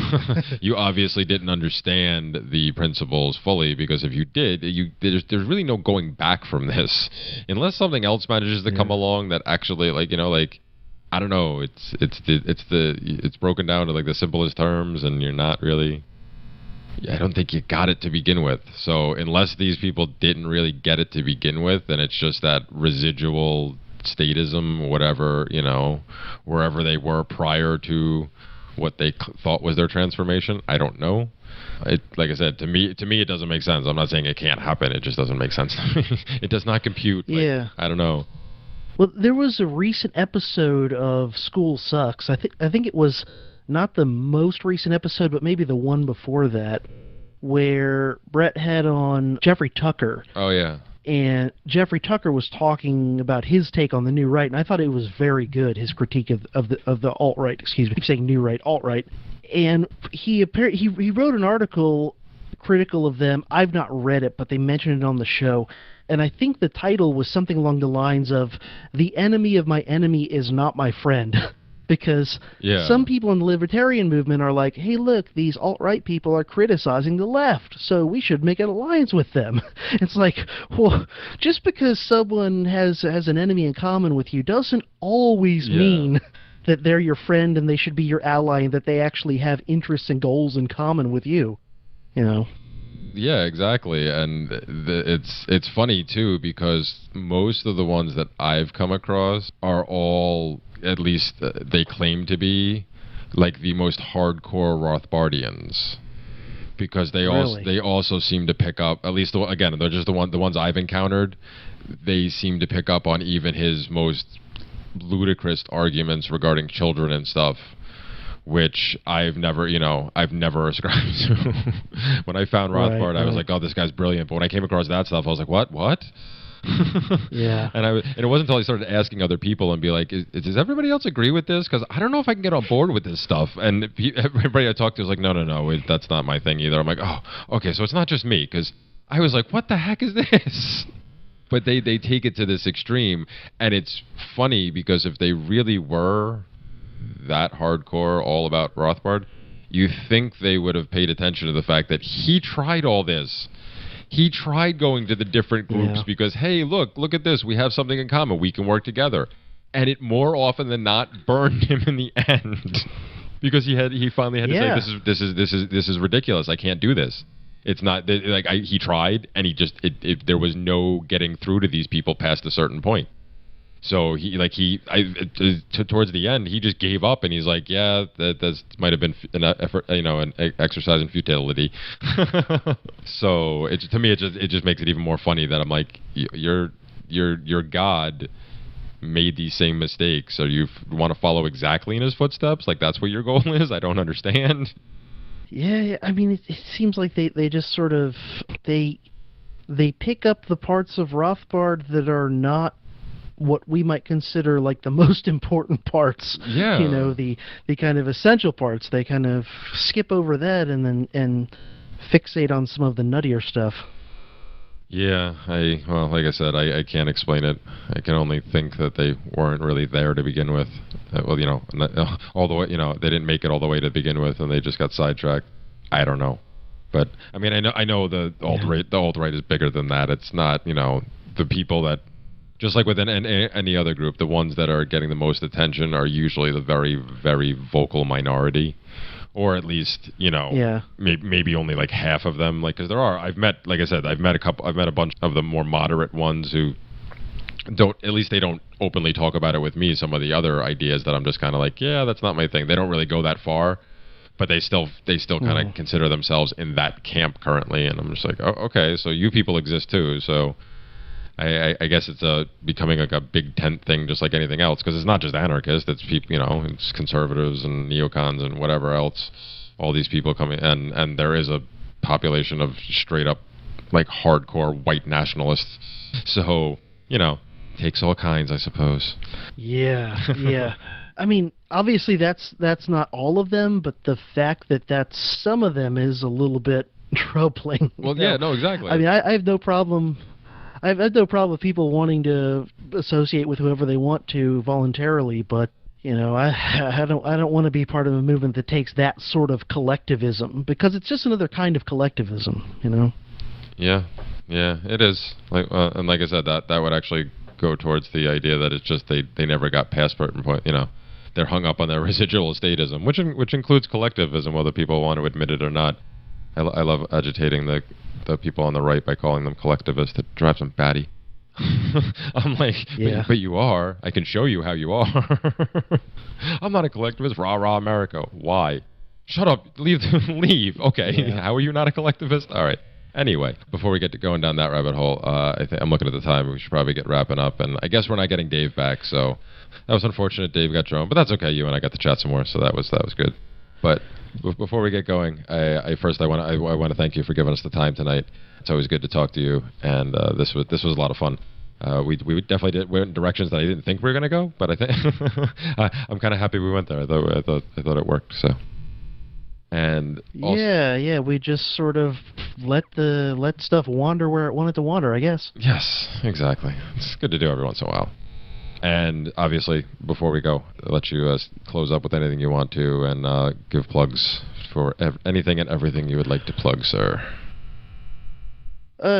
you obviously didn't understand the principles fully, because if you did, there's really no going back from this, unless something else manages to come along that actually, I don't know, it's broken down to like the simplest terms, and you're not really... I don't think you got it to begin with. So unless these people didn't really get it to begin with, then it's just that residual statism, whatever, wherever they were prior to what they thought was their transformation. I don't know. Like I said, to me it doesn't make sense. I'm not saying it can't happen. It just doesn't make sense to me. It does not compute. Yeah. I don't know. Well, there was a recent episode of School Sucks. I think it was not the most recent episode, but maybe the one before that, where Brett had on Jeffrey Tucker. Oh, yeah. And Jeffrey Tucker was talking about his take on the new right, and I thought it was very good, his critique of the alt-right. Excuse me, I keep saying new right, alt-right. And he wrote an article critical of them. I've not read it, but they mentioned it on the show. And I think the title was something along the lines of, "The enemy of my enemy is not my friend." Because some people in the libertarian movement are like, hey, look, these alt-right people are criticizing the left, so we should make an alliance with them. It's like, well, just because someone has an enemy in common with you doesn't always mean that they're your friend and they should be your ally and that they actually have interests and goals in common with you. Yeah, exactly. And it's funny, too, because most of the ones that I've come across are all... at least they claim to be like the most hardcore Rothbardians, because they also seem to pick up, at least again, they're just the ones I've encountered, they seem to pick up on even his most ludicrous arguments regarding children and stuff, which I've never ascribed to. When I found Rothbard, I was like, oh, this guy's brilliant. But when I came across that stuff, I was like, what? Yeah. And it wasn't until I started asking other people and be like, does everybody else agree with this? Because I don't know if I can get on board with this stuff. And everybody I talked to was like, no, that's not my thing either. I'm like, oh, okay, so it's not just me, because I was like, what the heck is this? But they take it to this extreme, and it's funny because if they really were that hardcore all about Rothbard, you think they would have paid attention to the fact that he tried all this. He tried going to the different groups because, hey, look at this. We have something in common. We can work together. And it more often than not burned him in the end because he finally had to say, this is ridiculous. I can't do this. It's not like he tried, and there was no getting through to these people past a certain point. So towards the end, he just gave up, and he's like, yeah, that might have been an effort, an exercise in futility. So to me, it just makes it even more funny that I'm like, your God made these same mistakes, so you want to follow exactly in his footsteps? Like that's what your goal is? I don't understand. Yeah, I mean, it seems like they just sort of they pick up the parts of Rothbard that are not what we might consider like the most important parts. Yeah. The kind of essential parts. They kind of skip over that and fixate on some of the nuttier stuff. Yeah, like I said, I can't explain it. I can only think that they weren't really there to begin with. All the way, they didn't make it all the way to begin with, and they just got sidetracked. I don't know, but I mean, I know the alt-right is bigger than that. It's not, the people that, just like within any other group, the ones that are getting the most attention are usually the very, very vocal minority. Or at least, maybe only like half of them. Like, because I've met a bunch of the more moderate ones who they don't openly talk about it with me. Some of the other ideas that I'm just kind of like, yeah, that's not my thing. They don't really go that far, but they still kind of consider themselves in that camp currently. And I'm just like, oh, okay, so you people exist too. So I guess it's becoming like a big tent thing, just like anything else, because it's not just anarchists. It's people, it's conservatives and neocons and whatever else. All these people coming, and there is a population of straight up, like hardcore white nationalists. So takes all kinds, I suppose. Yeah. I mean, obviously that's not all of them, but the fact that that's some of them is a little bit troubling. Well, yeah, no, exactly. I mean, I have no problem. I have no problem with people wanting to associate with whoever they want to voluntarily, but I don't want to be part of a movement that takes that sort of collectivism, because it's just another kind of collectivism, Yeah, it is. Like, and like I said, that would actually go towards the idea that it's just they never got past certain point. They're hung up on their residual statism, which includes collectivism, whether people want to admit it or not. I love agitating the people on the right by calling them collectivists. It drives them batty. I'm like, but you are. I can show you how you are. I'm not a collectivist. Rah, rah, America. Why? Shut up. Leave. Okay. Yeah. How are you not a collectivist? All right. Anyway, before we get to going down that rabbit hole, I'm looking at the time. We should probably get wrapping up. And I guess we're not getting Dave back, so that was unfortunate. Dave got drone, but that's okay. You and I got to chat some more, so that was good. But before we get going, I want to thank you for giving us the time tonight. It's always good to talk to you, and this was a lot of fun. We definitely went in directions that I didn't think we were going to go, but I think I'm kind of happy we went there. I thought it worked. So, and also, we just sort of let stuff wander where it wanted to wander, I guess. Yes, exactly. It's good to do every once in a while. And obviously, before we go, I'll let you close up with anything you want to, and give plugs for anything and everything you would like to plug, sir.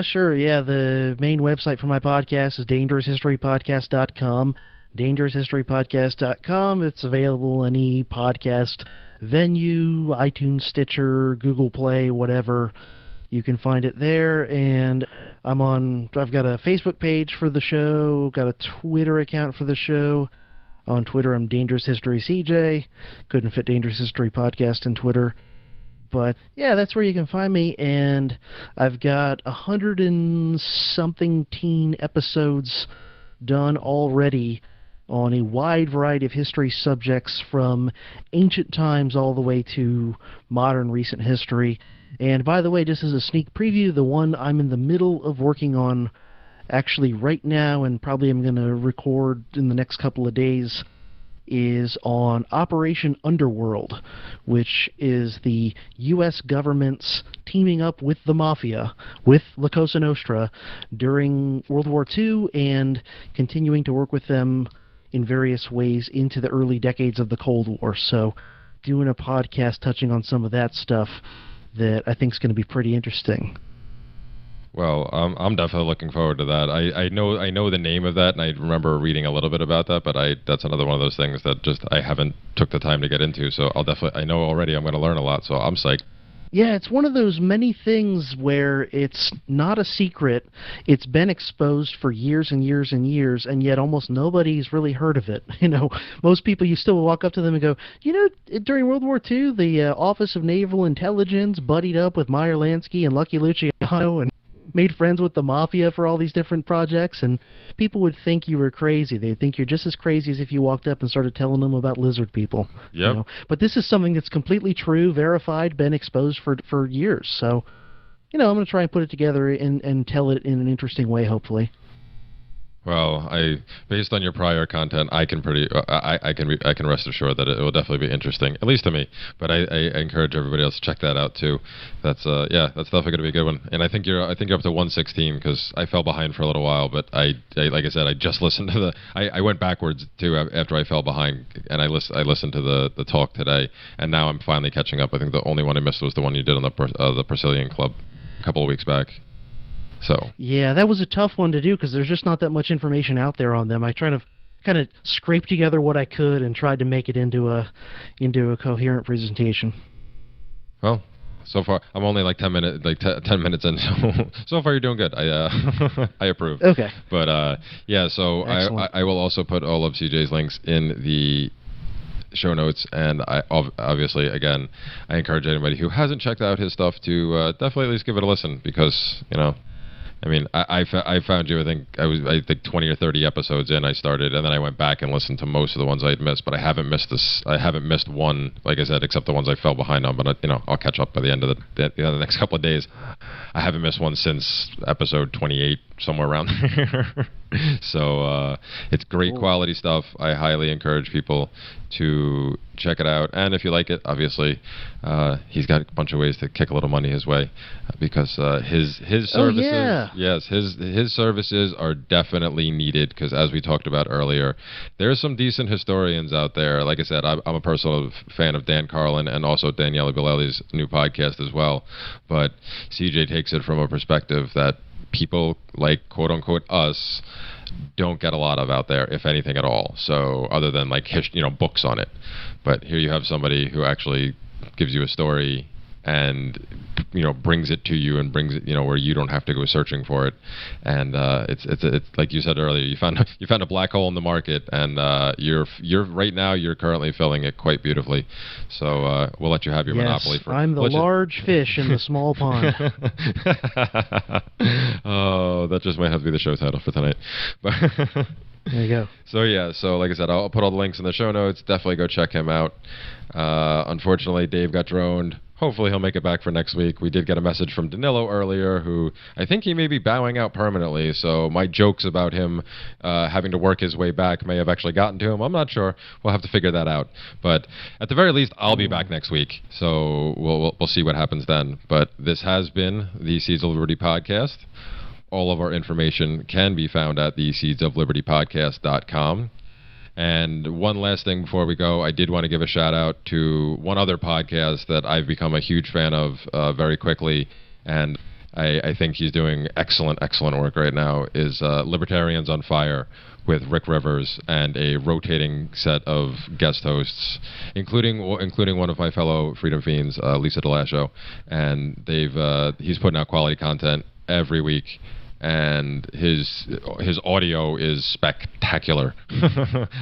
Sure, yeah. The main website for my podcast is dangeroushistorypodcast.com. dangeroushistorypodcast.com. It's available any podcast venue, iTunes, Stitcher, Google Play, whatever. You can find it there, and I've got a Facebook page for the show, got a Twitter account for the show. On Twitter, I'm Dangerous History CJ. Couldn't fit Dangerous History Podcast in Twitter. But, yeah, that's where you can find me, and I've got 100 and something teen episodes done already on a wide variety of history subjects, from ancient times all the way to modern recent history. And by the way, just as a sneak preview, the one I'm in the middle of working on actually right now, and probably I'm going to record in the next couple of days, is on Operation Underworld, which is the U.S. government's teaming up with the Mafia, with La Cosa Nostra, during World War II, and continuing to work with them in various ways into the early decades of the Cold War. So doing a podcast touching on some of that stuff that I think is going to be pretty interesting. Well, I'm definitely looking forward to that. I know the name of that, and I remember reading a little bit about that, but that's another one of those things that just I haven't took the time to get into. So I know already I'm going to learn a lot, so I'm psyched. Yeah, it's one of those many things where it's not a secret. It's been exposed for years and years and years, and yet almost nobody's really heard of it. Most people, you still walk up to them and go, during World War II, the Office of Naval Intelligence buddied up with Meyer Lansky and Lucky Luciano and made friends with the mafia for all these different projects, and people would think you were crazy. They'd think you're just as crazy as if you walked up and started telling them about lizard people. Yep. But this is something that's completely true, verified, been exposed for years. So, I'm going to try and put it together and tell it in an interesting way, hopefully. Well, based on your prior content, I can rest assured that it will definitely be interesting, at least to me. But I encourage everybody else to check that out too. That's that's definitely going to be a good one. And I think you're up to 116 because I fell behind for a little while. But I like I said, I just listened to I went backwards too after I fell behind, and I listened to the talk today, and now I'm finally catching up. I think the only one I missed was the one you did on the Brazilian Club a couple of weeks back. So yeah, that was a tough one to do because there's just not that much information out there on them. I tried to kind of scrape together what I could and tried to make it into a coherent presentation. Well, so far I'm only like 10 minutes in. So far you're doing good. I approve. Okay. But yeah, so I will also put all of CJ's links in the show notes, and I obviously, again, I encourage anybody who hasn't checked out his stuff to definitely at least give it a listen because I mean, I found you. I think 20 or 30 episodes in. I started, and then I went back and listened to most of the ones I'd missed. But I haven't missed this. I haven't missed one, like I said, except the ones I fell behind on. But I'll catch up by the end of the next couple of days. I haven't missed one since episode 28, somewhere around there. So it's great quality stuff. I highly encourage people to check it out. And if you like it, obviously, he's got a bunch of ways to kick a little money his way because his services, yes, his services are definitely needed because as we talked about earlier, there's some decent historians out there. Like I said, I'm a personal fan of Dan Carlin and also Daniele Bolelli's new podcast as well. But CJ takes it from a perspective that people like quote unquote us don't get a lot of out there, if anything at all. So other than like books on it, but here you have somebody who actually gives you a story and brings it to you and brings it where you don't have to go searching for it. And it's like you said earlier, you found a black hole in the market, and you're right now you're currently filling it quite beautifully. So we'll let you have your monopoly. I'm the large fish in the small pond. Oh, that just might have to be the show title for tonight. But there you go. So like I said, I'll put all the links in the show notes. Definitely go check him out. Unfortunately, Dave got droned. Hopefully he'll make it back for next week. We did get a message from Danilo earlier, who I think he may be bowing out permanently. So my jokes about him having to work his way back may have actually gotten to him. I'm not sure. We'll have to figure that out. But at the very least, I'll be back next week. So we'll see what happens then. But this has been the Seeds of Liberty podcast. All of our information can be found at the seedsoflibertypodcast.com. And one last thing before we go, I did want to give a shout out to one other podcast that I've become a huge fan of very quickly, and I think he's doing excellent work right now, is Libertarians on Fire with Rick Rivers and a rotating set of guest hosts, including one of my fellow Freedom Fiends, Lisa DeLascio, and he's putting out quality content every week. And his audio is spectacular.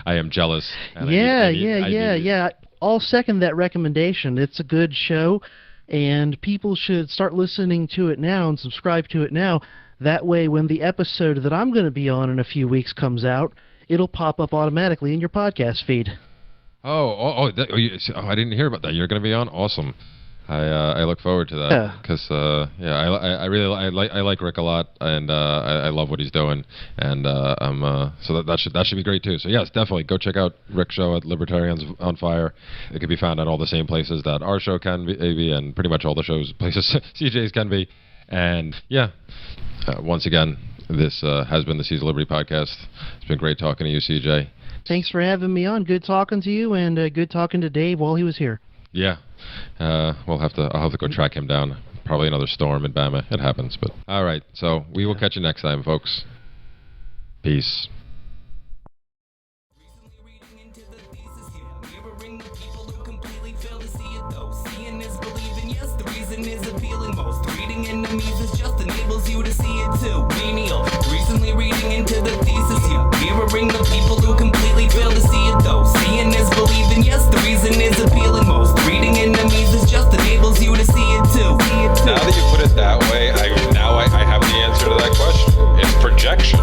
I am jealous. Yeah. I'll second that recommendation. It's a good show, and people should start listening to it now and subscribe to it now. That way, when the episode that I'm going to be on in a few weeks comes out, it'll pop up automatically in your podcast feed. I didn't hear about that. You're going to be on? Awesome. I look forward to that because I like Rick a lot, and I love what he's doing, and so that should be great too. So yes, definitely go check out Rick's show at Libertarians on Fire. It can be found at all the same places that our show can be, and pretty much all the places CJ's can be. And once again, this has been the Seeds of Liberty podcast. It's been great talking to you, CJ. Thanks for having me on. Good talking to you, and good talking to Dave while he was here. Yeah, I'll have to go track him down. probably another storm in Bama. It happens, but all right. So we will catch you next time, folks. Peace. Enemies is just enables you to see it too. Menial, recently reading into the thesis here, mirroring the people who completely fail to see it though. Seeing is believing, yes, the reason is appealing most. Reading enemies is just enables you to see it too. Now that you put it that way, I have the answer to that question. It's projection.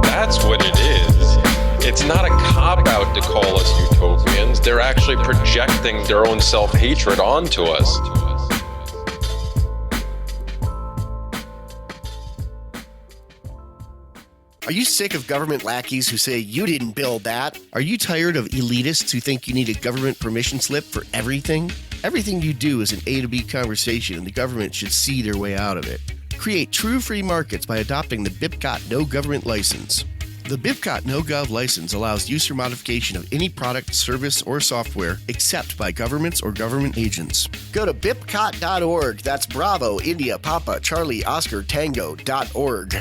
That's what it is. It's not a cop-out to call us utopians. They're actually projecting their own self-hatred onto us. Are you sick of government lackeys who say you didn't build that? Are you tired of elitists who think you need a government permission slip for everything? Everything you do is an A to B conversation, and the government should see their way out of it. Create true free markets by adopting the BIPCOT No Government License. The BIPCOT No Gov license allows use or modification of any product, service, or software except by governments or government agents. Go to bipcot.org. That's Bravo, India, Papa, Charlie, Oscar, Tango.org.